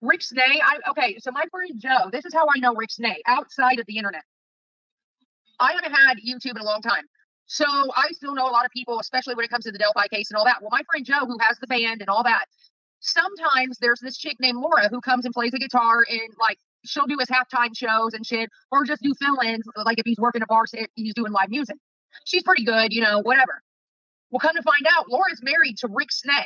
Rick Snay. Okay, so my friend Joe, this is how I know Rick Snay outside of the internet. I haven't had YouTube in a long time. So I still know a lot of people, especially when it comes to the Delphi case and all that. Well, my friend Joe, who has the band and all that, sometimes there's this chick named Laura who comes and plays a guitar and like she'll do his halftime shows and shit, or just do fill-ins, like if he's working a bar, if he's doing live music. She's pretty good, you know, whatever. Well, come to find out, Laura's married to Rick Snay,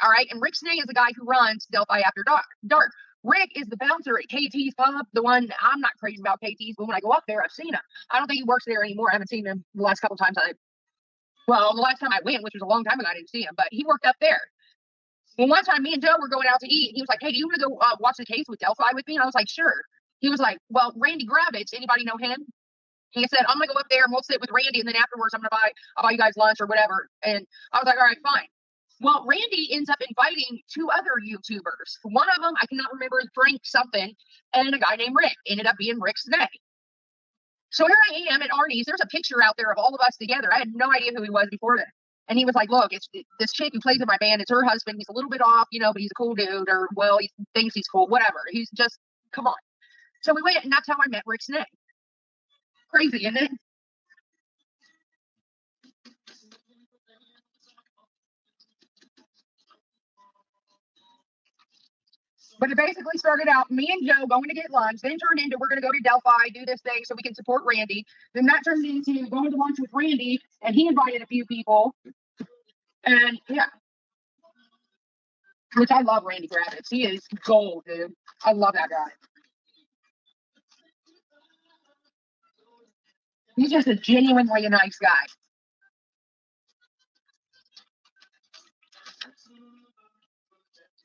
all right? And Rick Snay is the guy who runs Delphi After Dark. Rick is the bouncer at KT's Pub, the one, I'm not crazy about KT's, but when I go up there, I've seen him. I don't think he works there anymore. I haven't seen him the last couple times the last time I went, which was a long time ago, I didn't see him, but he worked up there. And one time, me and Joe were going out to eat. He was like, hey, do you want to go watch the case with Delphi with me? And I was like, sure. He was like, well, Randy Gravitz, anybody know him? He said, I'm going to go up there and we'll sit with Randy. And then afterwards, I'll buy you guys lunch or whatever. And I was like, all right, fine. Well, Randy ends up inviting 2 other YouTubers. One of them, I cannot remember, Frank something, and a guy named Rick. Ended up being Rick Snay. So here I am at Arnie's. There's a picture out there of all of us together. I had no idea who he was before that. And he was like, look, it's this chick who plays in my band. It's her husband. He's a little bit off, but he's a cool dude, or, well, he thinks he's cool, whatever. He's just, come on. So we went, and that's how I met Rick Snake. Crazy, isn't it? But it basically started out me and Joe going to get lunch, then turned into we're going to go to Delphi, do this thing so we can support Randy. Then that turned into going to lunch with Randy, and he invited a few people. And yeah, which I love Randy Kravitz. He is gold, dude. I love that guy. He's just a genuinely nice guy.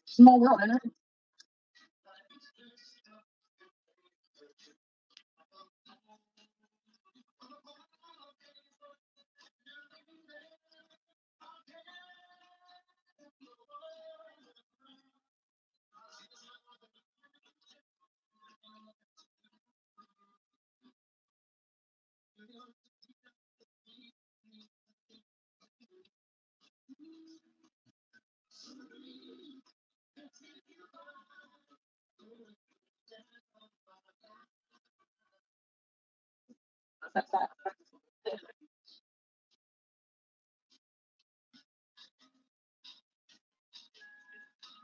Small world, isn't it?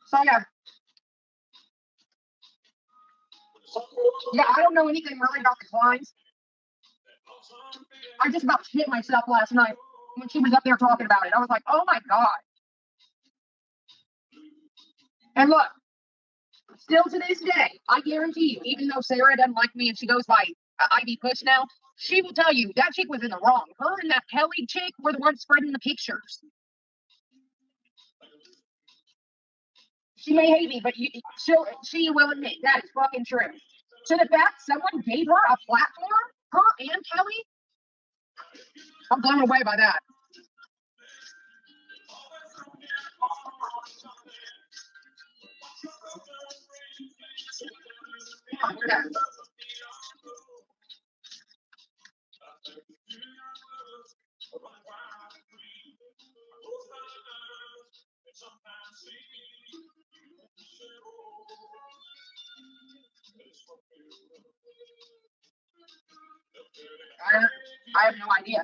So yeah, I don't know anything really about the Kleins. I just about shit myself last night when she was up there talking about it. I was like, oh my God. And look, still to this day, I guarantee you, even though Sarah doesn't like me and she goes by Ivy Push now, she will tell you that chick was in the wrong. Her and that Kelly chick were the ones spreading the pictures. She may hate me, but she will admit that is fucking true. So the fact someone gave her a platform, her and Kelly, I'm blown away by that. I have no idea.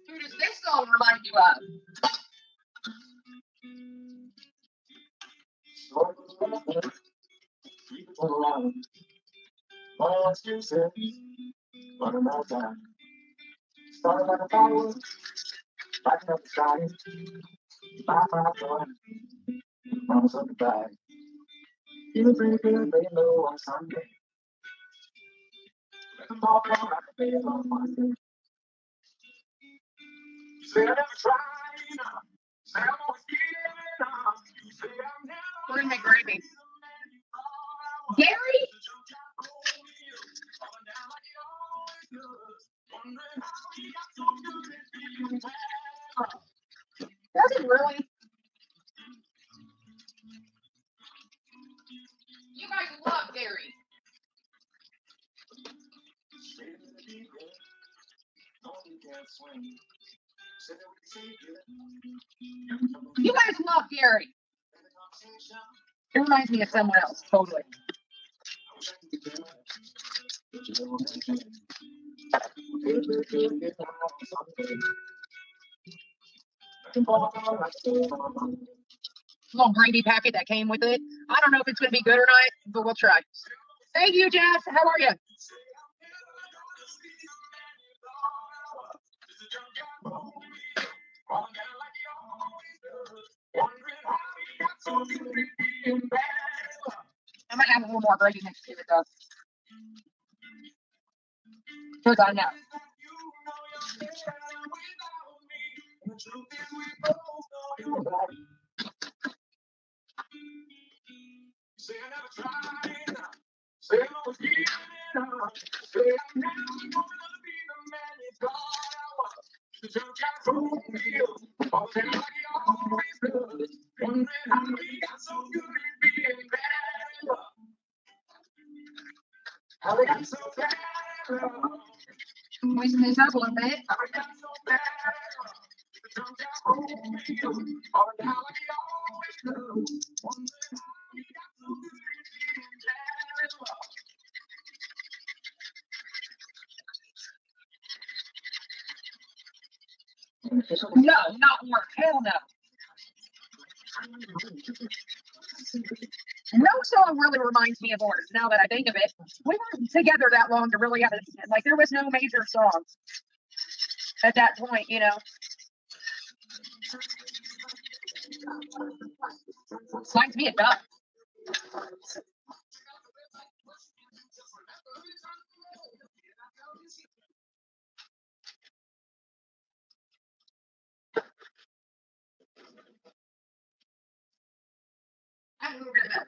Who does this song remind you of? We're gonna make gravy. Gary? Does it really? You guys love Gary. You guys love Gary. It reminds me of someone else, totally. Little gravy packet that came with it. I don't know if it's going to be good or not, but we'll try. Thank you, Jess. How are you? I might have a little more gravy next to it, though. Because I know. Loosen this up a little bit. No, not work. Hell no. No song really reminds me of ours, now that I think of it. We weren't together that long to really have it. Like, there was no major songs at that point, you know. Reminds me of Duck. I'm over to that.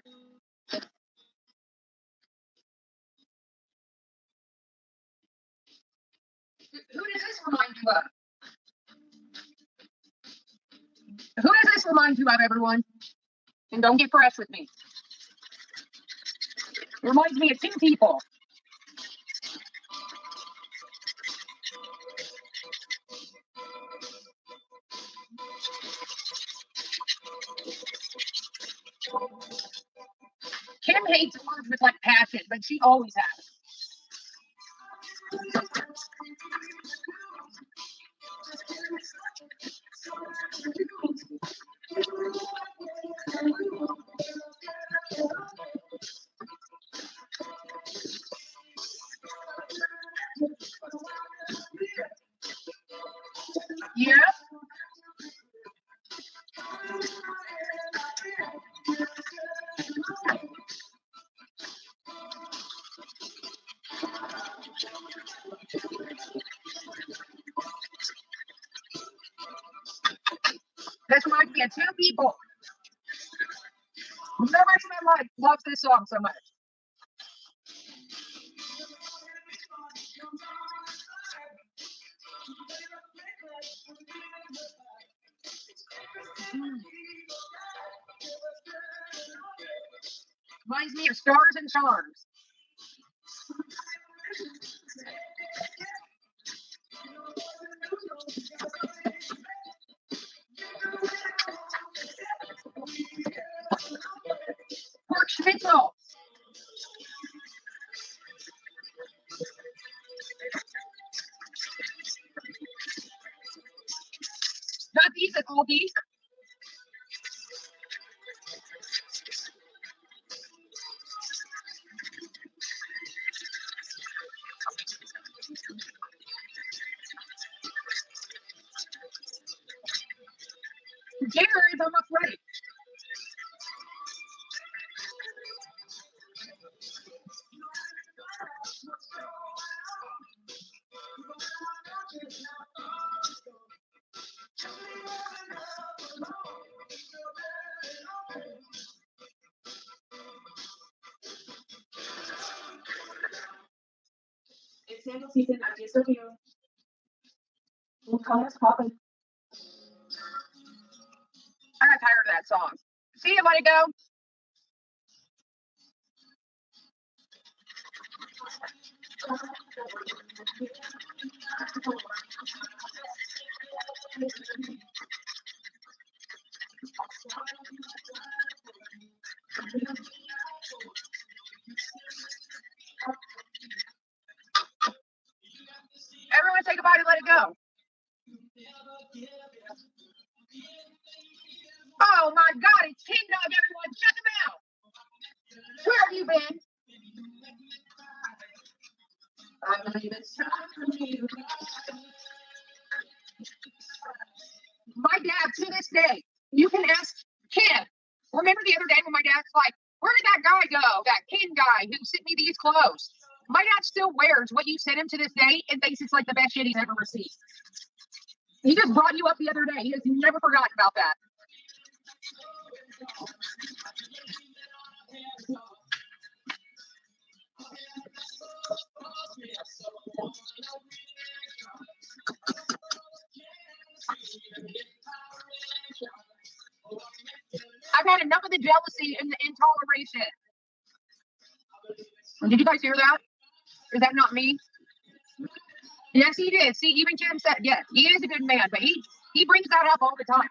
Who does this remind you of? Who does this remind you of, everyone? And don't get fresh with me. It reminds me of two people. Kim hates words with like passion, but she always has. Yeah. This reminds me of two people. Nobody in my life loves this song so much. Reminds me of Stars and Charms. Pork Schnitzel. Not these at Aldi's. Dinner is almost ready. It's sample season. I just review. Well, colors popping. I got tired of that song. See you, Let It Go. Everyone say goodbye to Let It Go. Oh my God, it's King Dog, everyone. Check him out. Where have you been? I believe it's time for you. My dad, to this day, you can ask Kim. Remember the other day when my dad's like, where did that guy go? That Ken guy who sent me these clothes. My dad still wears what you sent him to this day and thinks it's like the best shit he's ever received. He just brought you up the other day. He has never forgotten about that. I've had enough of the jealousy and the intoleration. Did you guys hear that? Is that not me? Yes, he did. See, even Kim said, yeah, he is a good man, but he brings that up all the time.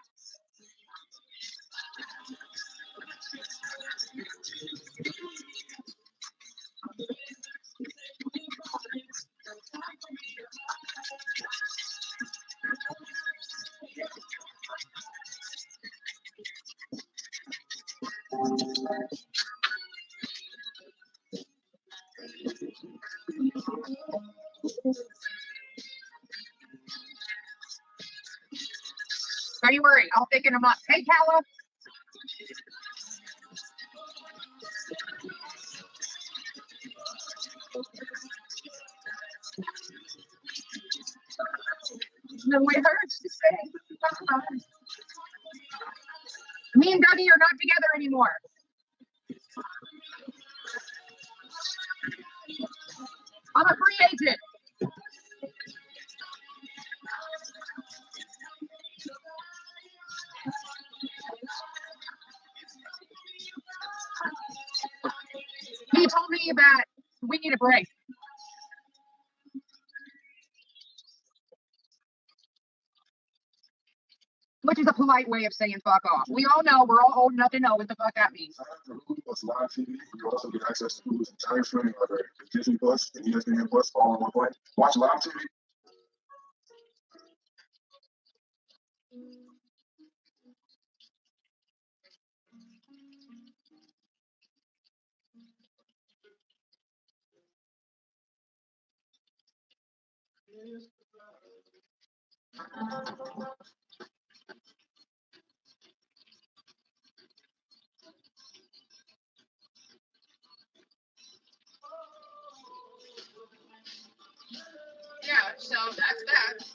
Don't you worry, I'll pick him up. Hey, Calla. No, it hurts to say. Me and Dougie are not together anymore. I'm a free agent. He told me that we need a break. Which is a polite way of saying fuck off. We all know, we're all old enough to know what the fuck that means. Plus live TV, you also get access to Hulu's entire streaming library, Disney Plus and ESPN Plus all on one plane. Watch live TV. Yeah, so that's that.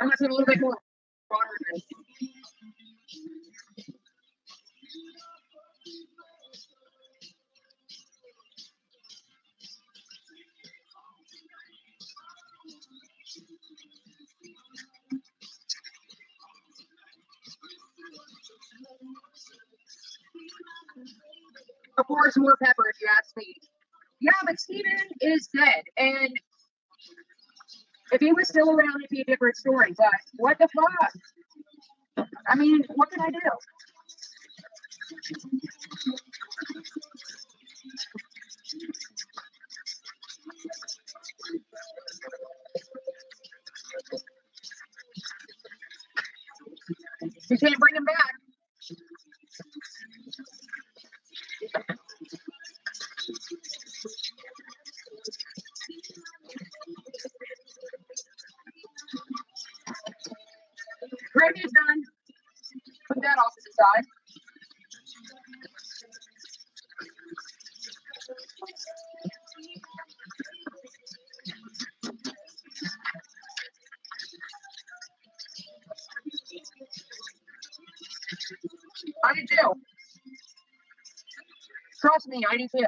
I'm gonna put a little bit more water in this. Of course, more pepper if you ask me. Yeah, but Steven is dead, and if he was still around, it'd be a different story. But what the fuck? I mean, what can I do? You can't bring him back. Gravy's done. Put that off to the side. I do too. Trust me, I do too.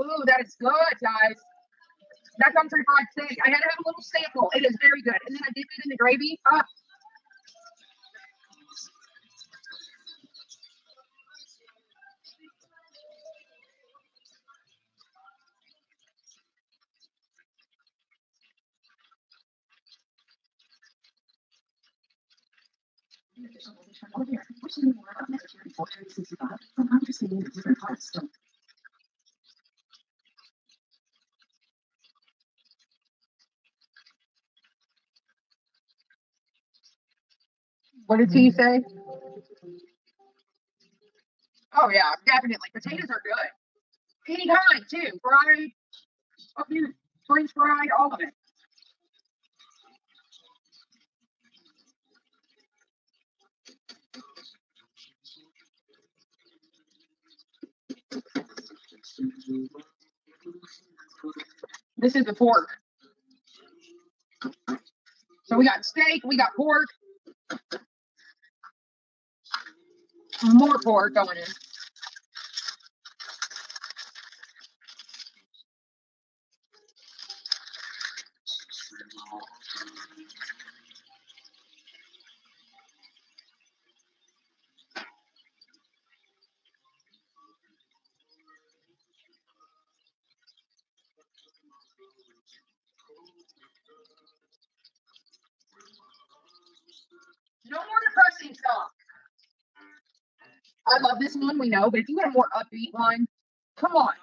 Ooh, that is good, guys. That country fried steak. I had to have a little sample. It is very good. And then I dipped it in the gravy. What did he say? Oh yeah, definitely. Potatoes are good. Any kind too. Fried, a few French fried, all of it. This is the pork. So we got steak, we got pork, more pork going in. No more depressing stuff. I love this one, we know, but if you got a more upbeat one, come on.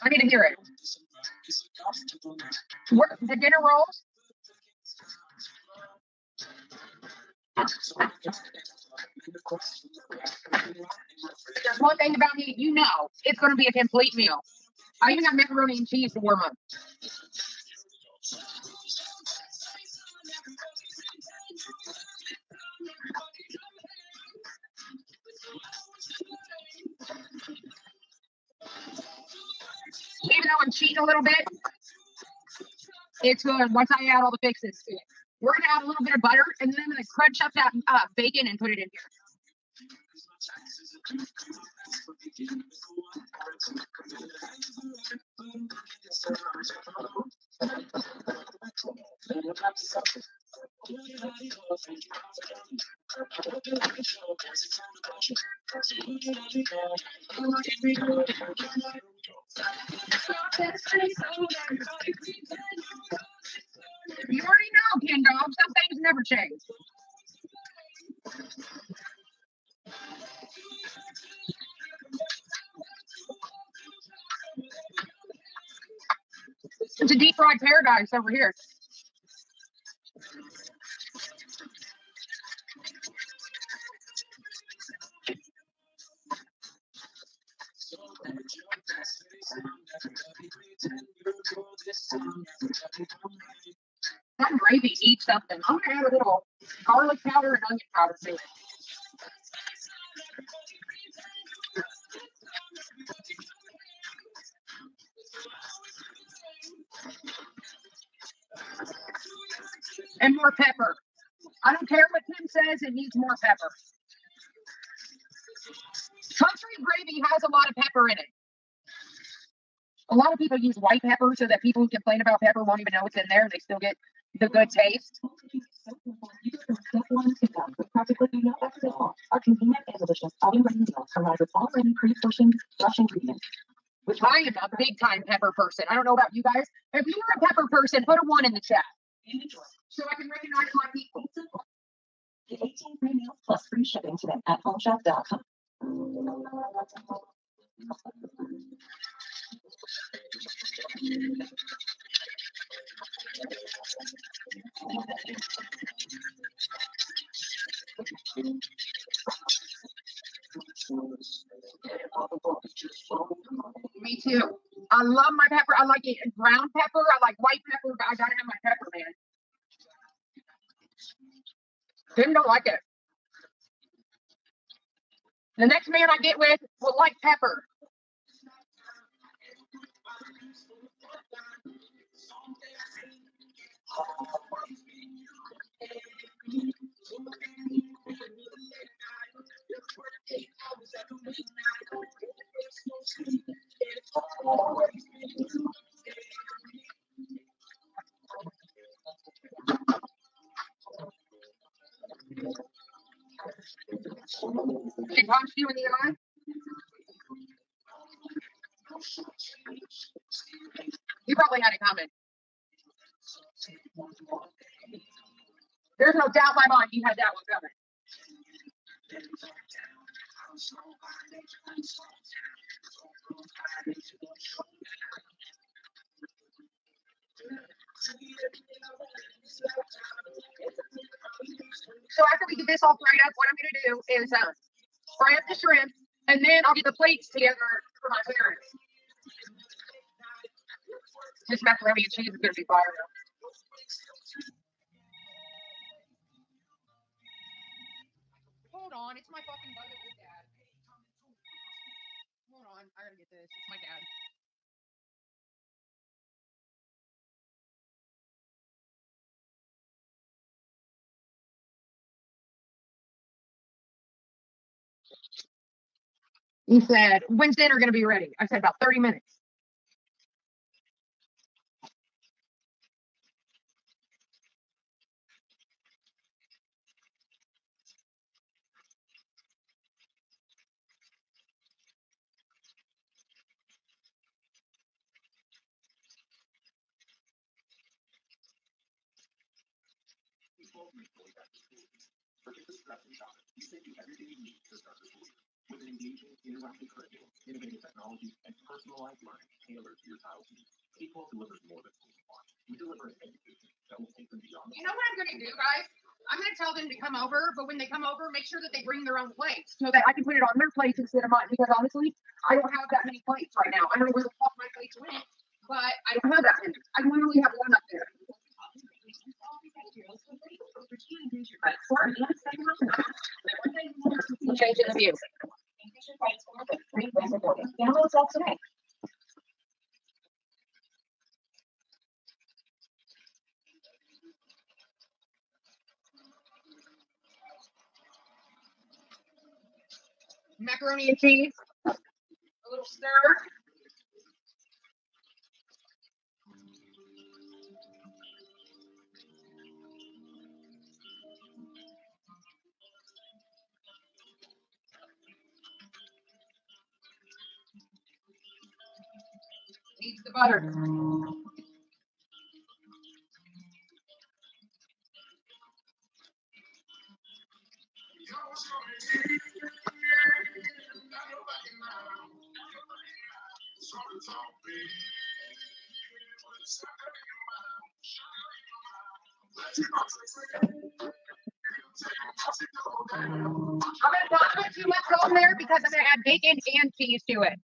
I need to hear it. The dinner rolls. There's one thing about me, you know, it's going to be a complete meal. I even have macaroni and cheese to warm up. Even though I'm cheating a little bit, it's good once I add all the fixes to it. We're going to add a little bit of butter, and then I'm going to crunch up that bacon and put it in here. You already know, Ken Dog, some things never change. It's a deep fried paradise over here. That gravy eats something. I'm gonna add a little garlic powder and onion powder to it. And more pepper. I don't care what Tim says, it needs more pepper. Country gravy has a lot of pepper in it. A lot of people use white pepper so that people who complain about pepper won't even know what's in there and they still get the good taste. Step one to done with practically no effort at all. Our convenient and delicious oven-ready meals arrive with already pre-portioned, fresh ingredients. Which I am a big time pepper person. I don't know about you guys. If you're a pepper person, put a 1 in the chat. So I can recognize my people. Get 18 free meals plus free shipping today at homechef.com. Me too. I love my pepper. I like it brown pepper. I like white pepper, but I gotta have my pepper, man. Tim don't like it. The next man I get with will like pepper. She punched you in the eye? You probably had it coming. There's no doubt in my mind you had that one coming. So after we get this all fried up, what I'm gonna do is fry up the shrimp, and then I'll get the plates together for my parents. This macaroni and cheese is gonna be fire. Hold on, it's my fucking budget with dad. Hold on, I gotta get this. It's my dad. He said, when's dinner gonna be ready? I said about 30 minutes. With an engaging, interactive curriculum, innovative technology, and personalized learning tailored to your child's needs, K-12 delivers more than schools. We deliver an education that will take them beyond. You know what I'm gonna do, guys? I'm gonna tell them to come over, but when they come over, make sure that they bring their own plates so that I can put it on their plates instead of mine. Because honestly, I don't have that many plates right now. I don't know where the fuck my plates went, but I don't have that many. I literally have one up there. Change in the view. Download self today. Macaroni and cheese. A little stir. Needs the butter. I'm gonna not put too much on there because I'm gonna add bacon and cheese to it.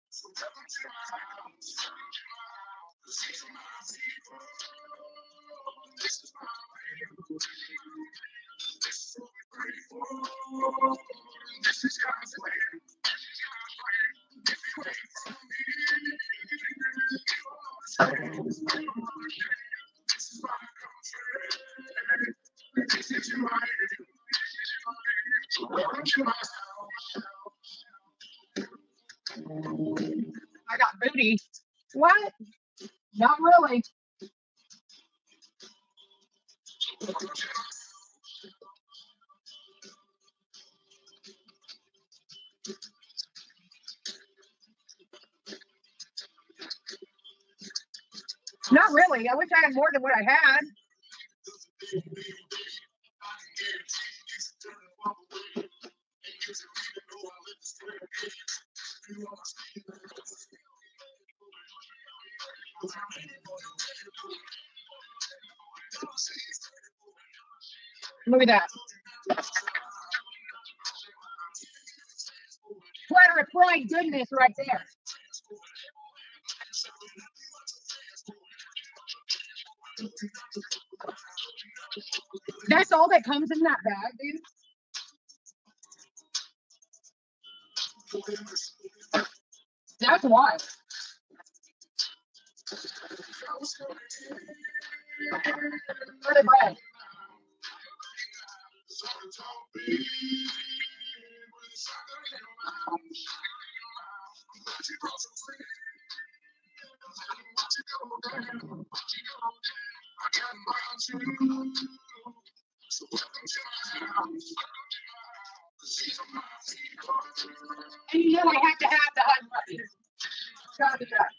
I got booty. What? Not really. Not really. I wish I had more than what I had. Look at that. Platter of fried goodness right there. That's all that comes in that bag, dude. That's why. For the bread. And you know I have to have the hot button. Gotta be that.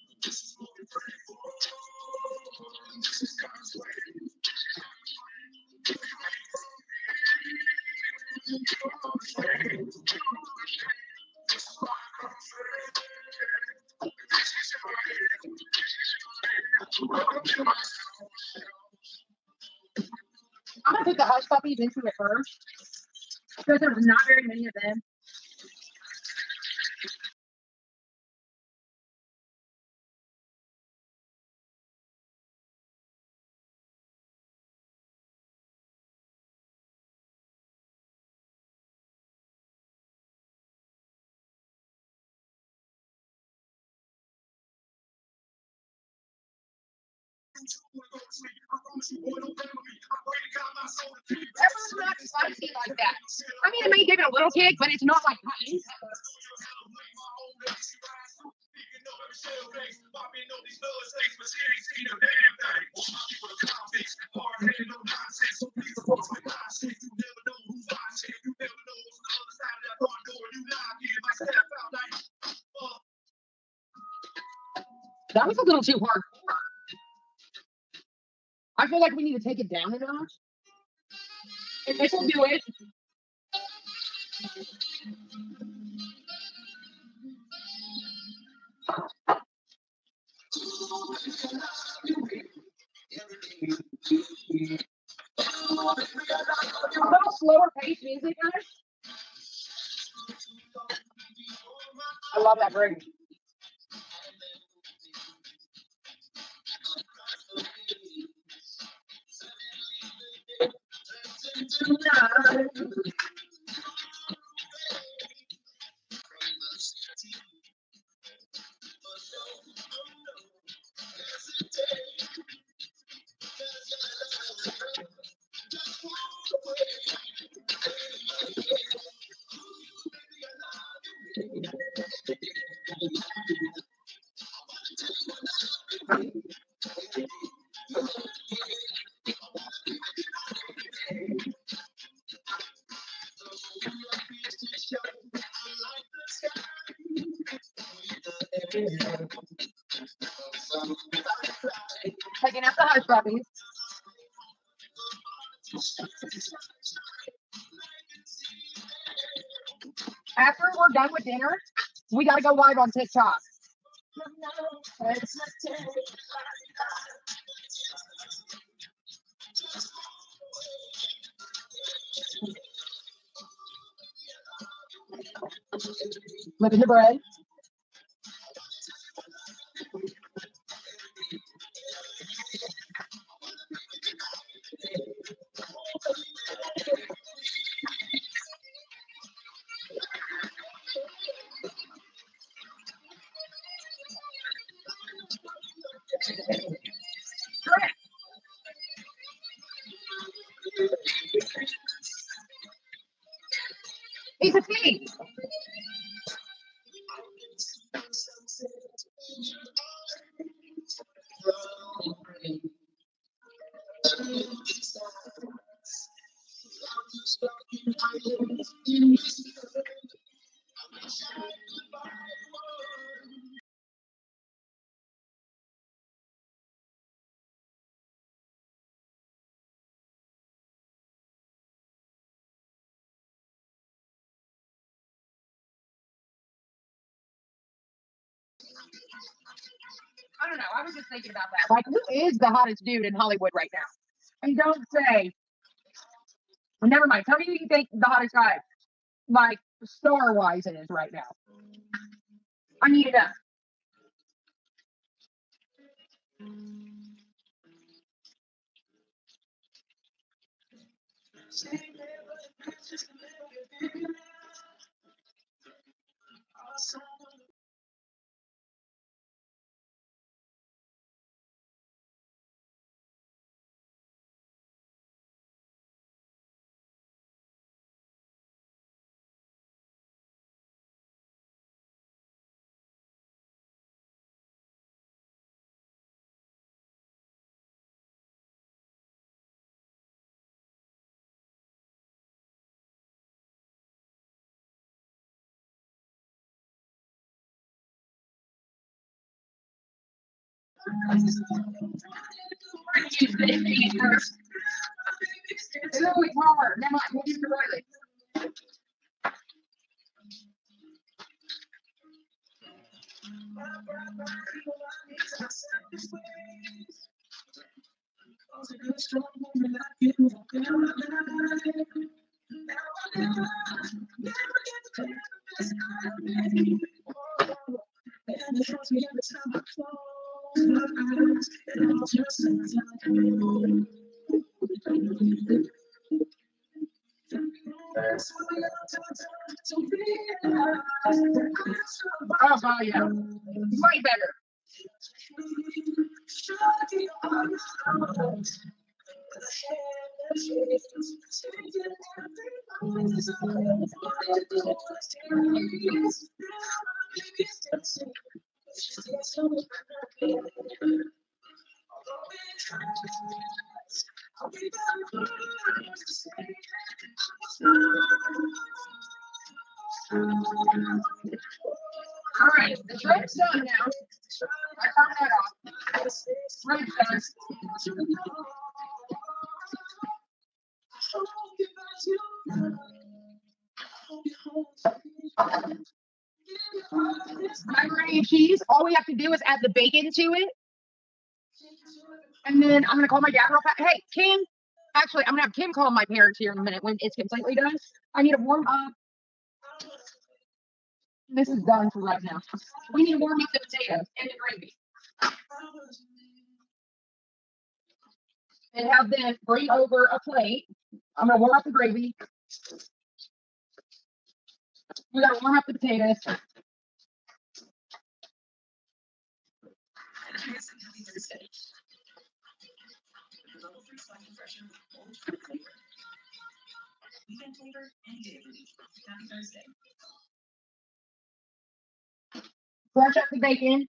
I'm gonna put the hush puppies into it first. because there's not very many of them. Pepper's not spicy like that. I mean, it may give it a little kick, but it's not like hot. That was a little too hard. I feel like we need to take it down a notch. And this will do it. A little slower paced music, guys. I love that bridge. Taking out the hush puppies. After we're done with dinner, we gotta go live on TikTok. Living the bread. Correct. He's a pig. I don't know. I was just thinking about that. Like, who is the hottest dude in Hollywood right now? And don't say. Never mind. Tell me who you think the hottest guy, like star wise, is right now. I need to know. It's always Robert. Never mind. We'll use the Riley. Oh, yeah. Way better. All right, the trick's done now. I turned that off. Trick's done. Macaroni and cheese. All we have to do is add the bacon to it. And then I'm gonna call my dad real fast. Hey, Kim. Actually, I'm gonna have Kim call my parents here in a minute when it's completely done. I need to warm up. This is done for right now. We need to warm up the potatoes and the gravy. And have them bring over a plate. I'm gonna warm up the gravy. We gotta warm up the potatoes. Flush up the bacon.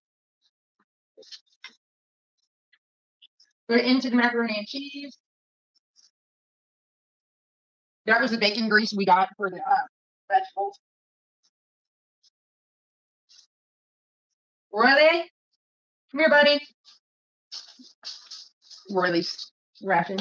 Put it into the macaroni and cheese. That was the bacon grease we got for the vegetables. Really? Come here, buddy. Really scratching.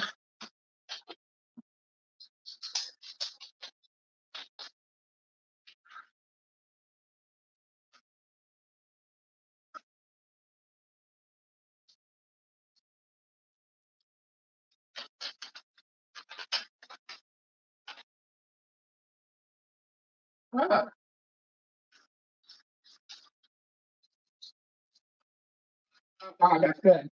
Oh. God, that's good.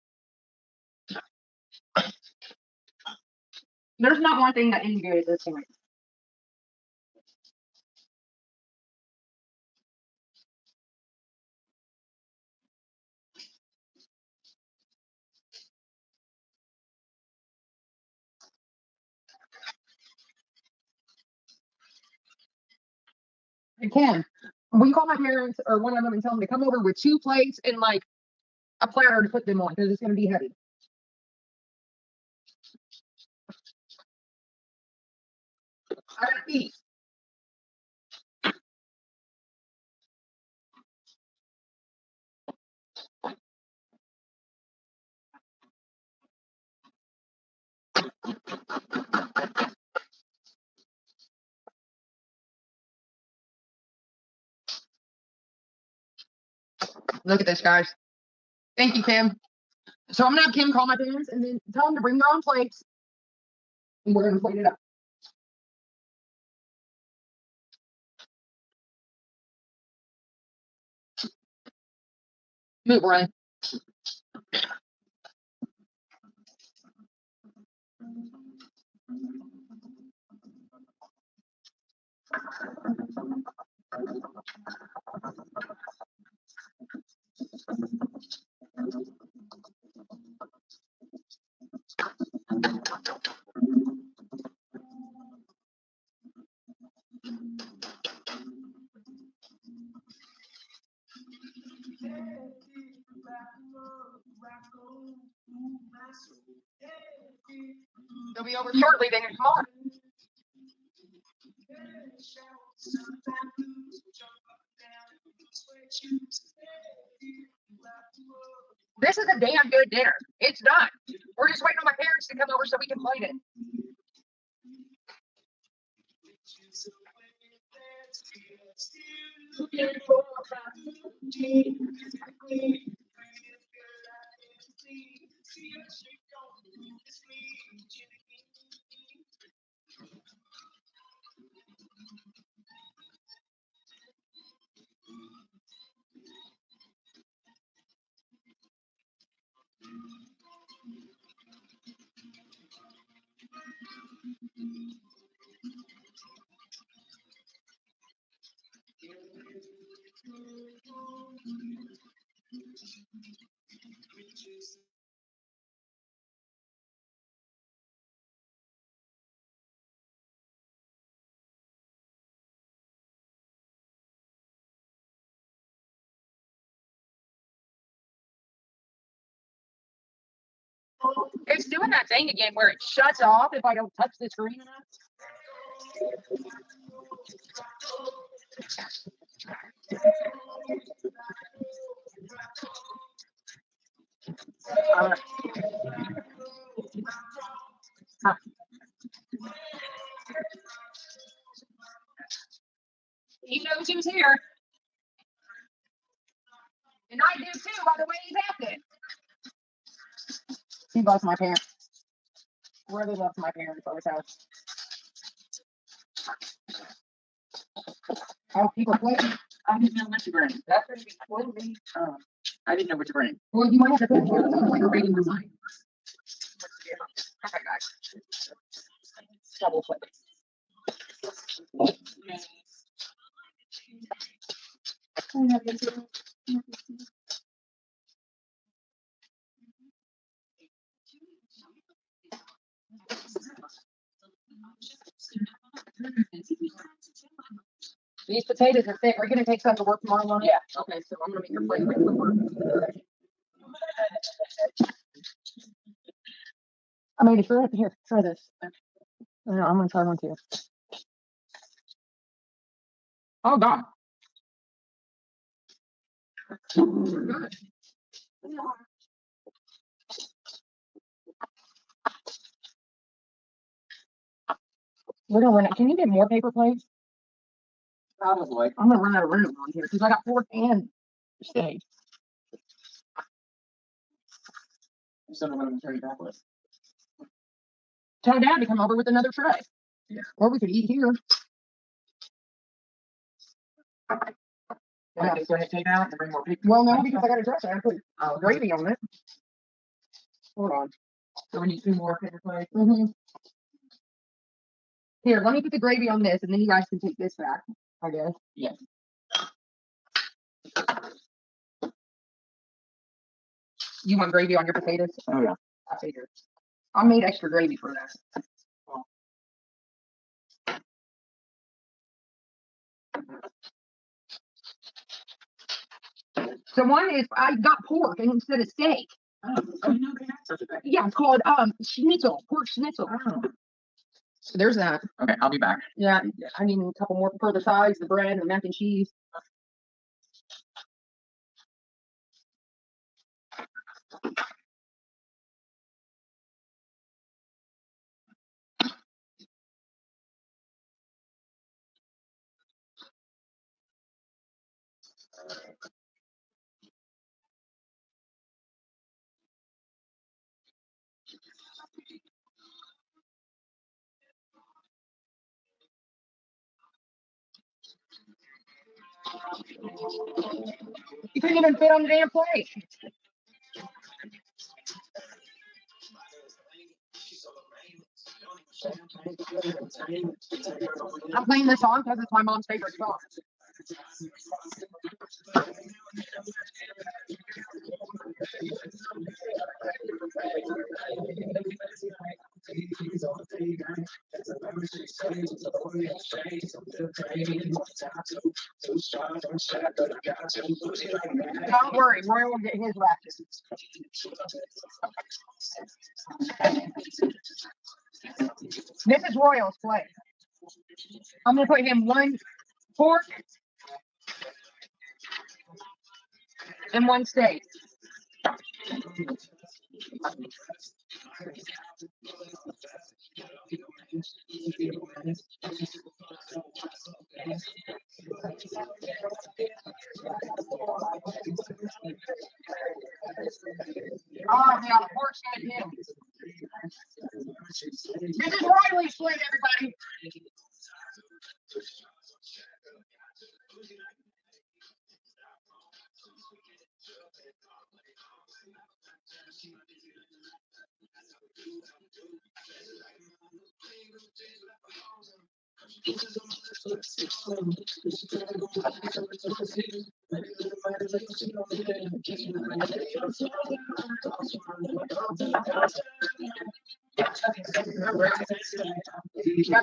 There's not one thing that isn't good at this point. I can. We can call my parents or one of them and tell them to come over with 2 plates and like a platter to put them on because it's going to be heavy. I gotta eat. Look at this, guys. Thank you, Kim. So I'm gonna have Kim call my parents and then tell them to bring their own plates, and we're gonna plate it up. Move, Ryan. They'll be over shortly. Then come on. This is a damn good dinner. It's done. We're just waiting on my parents to come over so we can plate it. It's doing that thing again where it shuts off if I don't touch the screen enough. He knows who's here. And I do too, by the way he's acting. He loves my parents. Really loves my parents always has. Oh, people play. I didn't know what to bring. That's going to be totally. I didn't know what to bring. Well, you might have to put it here when you're reading the sign. Okay, guys. Double click. These potatoes are thick. Are you going to take some to work tomorrow morning? Yeah. Okay, so I'm going to make your plate really quick. I made it for it. Here, try this. No, I'm going to try one too. Oh, God. Good. We're going to run out. Can you get more paper plates? Probably. I'm going to run out of room on here because I got fork and steak. So I'm going to turn it back with. Tell Dad to come over with another tray. Yeah. Or we could eat here. Want to go ahead and take out and bring more people? Well, no, because I got a dressing. I put gravy on it. Hold on. So we need 2 more paper plates. Mm-hmm. Here, let me put the gravy on this, and then you guys can take this back, I guess. Yeah. You want gravy on your potatoes? Oh, yeah. I figured. I made extra gravy for that. So one is I got pork and instead of steak. Oh, I didn't know they had such a thing. Yeah, it's called schnitzel, pork schnitzel. Oh. So there's that. Okay, I'll be back. Yeah, I need a couple more for the sides, the bread, and the mac and cheese. You couldn't even fit on the damn plate. I'm playing this song because it's my mom's favorite song. Don't worry, Roy will get his ratchet. This is Royal's play. I'm gonna put him 1 pork and 1 steak. Oh, yeah, the pork's good too. This is Riley's plate, everybody. Got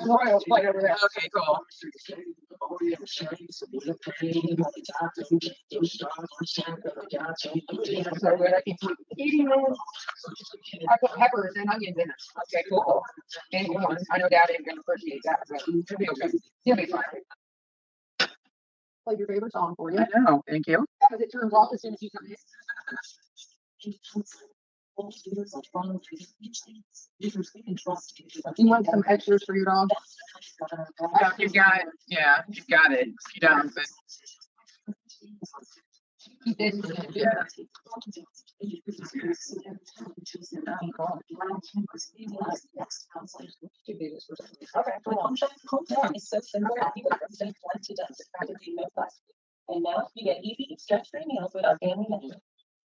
Royals play over there. Okay, cool. So good. I can keep eating them. I put peppers and onions in it. Okay, cool. And I know Dad ain't gonna appreciate that, but it'll be okay. He'll be fine. Play your favorite song for you. I know. Thank you. Because it turns off as soon as you come in. You want some extras for your dog? You've got, yeah, you've got it. You don't, but Keep this. yeah. Okay, home form is so simple, I think it's just one to done, practically no fuss. And now you get easy, stress-free meals with our family menu.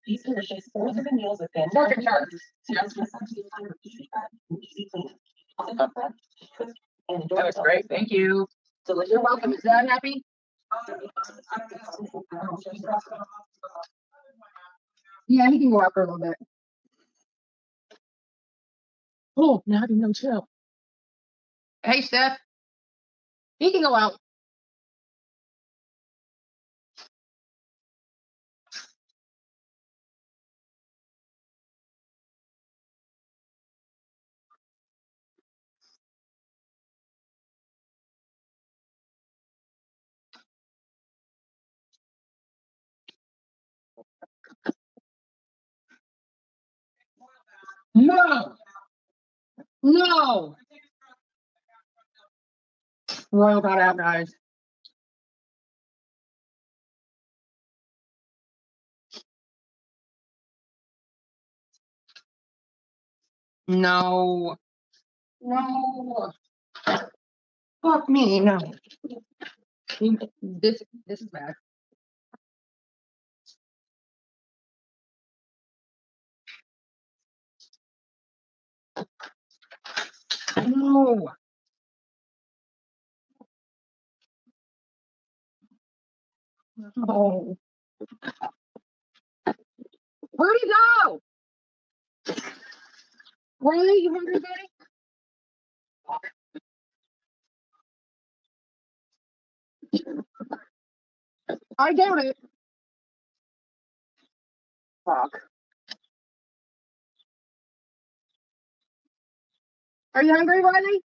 These delicious four-serving meals with family. Perfect chart. Easy prep, easy cleanup. Simple prep, cook, and enjoy. That was great. Thank you. Delicious. You're welcome. Is Dad happy? Yeah, he can go out for a little bit. Oh, now I can go chill. Hey, Steph. He can go out. No. No. Royal got out, guys. No. No. Fuck me. No. This is bad. No. Oh. Where'd he go? Riley, you hungry, buddy? I doubt it. Fuck. Are you hungry, Riley?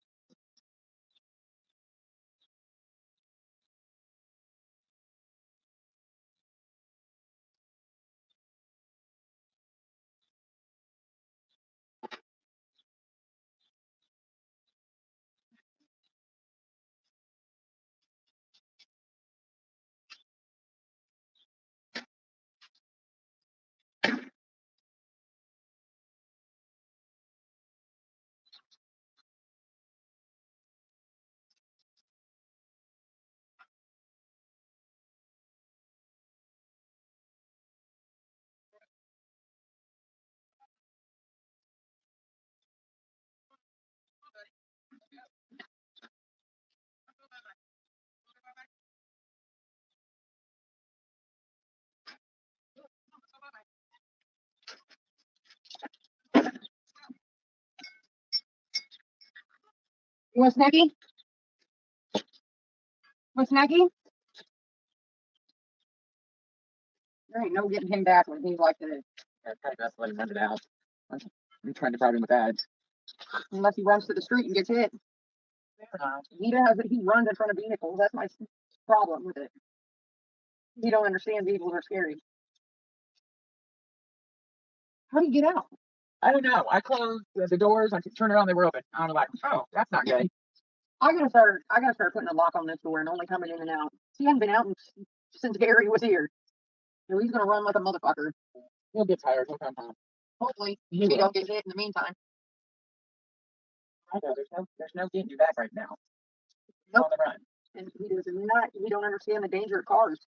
You want a snacky? Want a snacky? There ain't no getting him back when he's like this. Yeah, probably best to let him run it out. I'm trying to bribe him with ads. Unless he runs to the street and gets hit. He does it. He runs in front of vehicles. That's my problem with it. He don't understand vehicles are scary. How do you get out? I don't know. I closed the doors. I could turn around. They were open. I'm like, oh, that's not good. I gotta start putting a lock on this door and only coming in and out. He hasn't been out since Gary was here. So he's gonna run like a motherfucker. He'll get tired. He'll come home. Hopefully, He if he will. don't get hit in the meantime. I know. There's no getting you back right now. Nope. On the run. And he don't understand the danger of cars.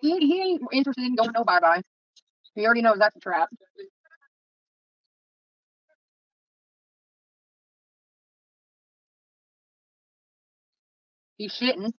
He ain't interested in going no bye-bye. He already knows that's a trap. He's shitting.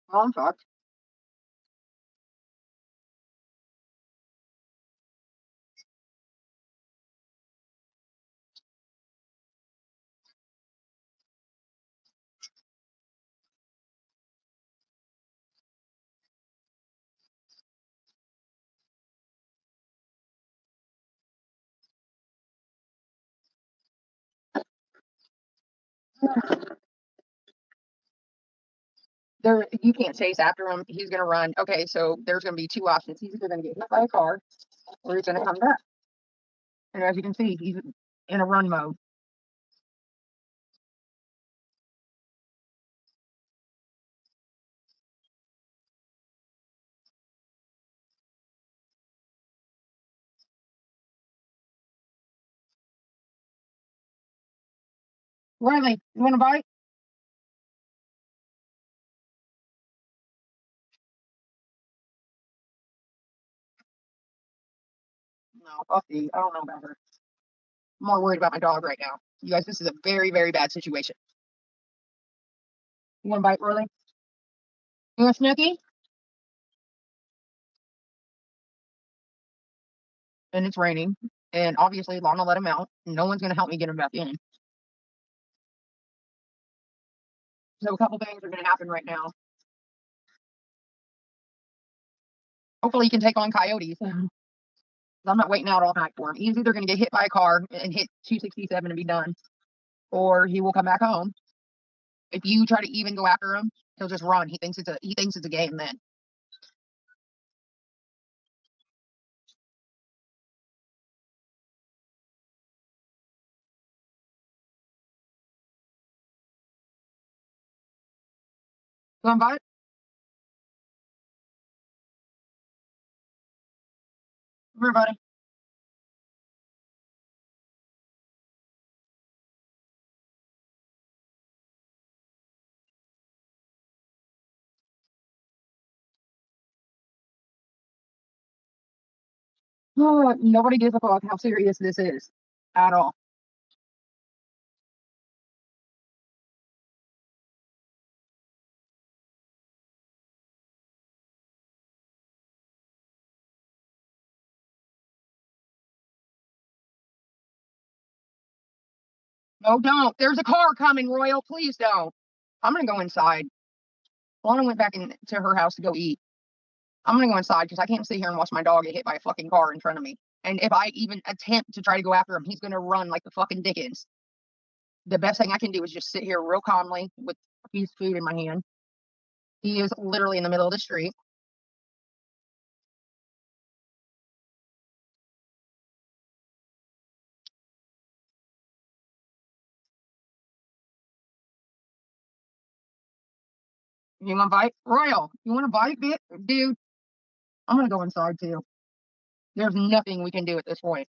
Oh, I'm fucked. You can't chase after him. He's gonna run. Okay, so there's gonna be two options. He's either gonna get hit by a car or he's gonna come back. And as you can see, he's in a run mode. Riley, you wanna bite? No, fuck you. I don't know about her. I'm more worried about my dog right now. You guys, this is a very, very bad situation. You wanna bite, Riley? You want Snooky? And it's raining. And obviously, Lana let him out. No one's gonna help me get him back in. So a couple things are gonna happen right now. Hopefully, he can take on coyotes. I'm not waiting out all night for him. He's either going to get hit by a car and hit 267 and be done, or he will come back home. If you try to even go after him, he'll just run. He thinks it's a game then. Come on, bud. Come here, buddy. Oh, nobody gives a fuck how serious this is at all. No, don't. There's a car coming, Royal. Please don't. I'm going to go inside. Lana went back into her house to go eat. I'm going to go inside because I can't sit here and watch my dog get hit by a fucking car in front of me. And if I even attempt to try to go after him, he's going to run like the fucking dickens. The best thing I can do is just sit here real calmly with a piece of food in my hand. He is literally in the middle of the street. You want to bite? Royal, you want to bite, dude? I'm going to go inside too. There's nothing we can do at this point.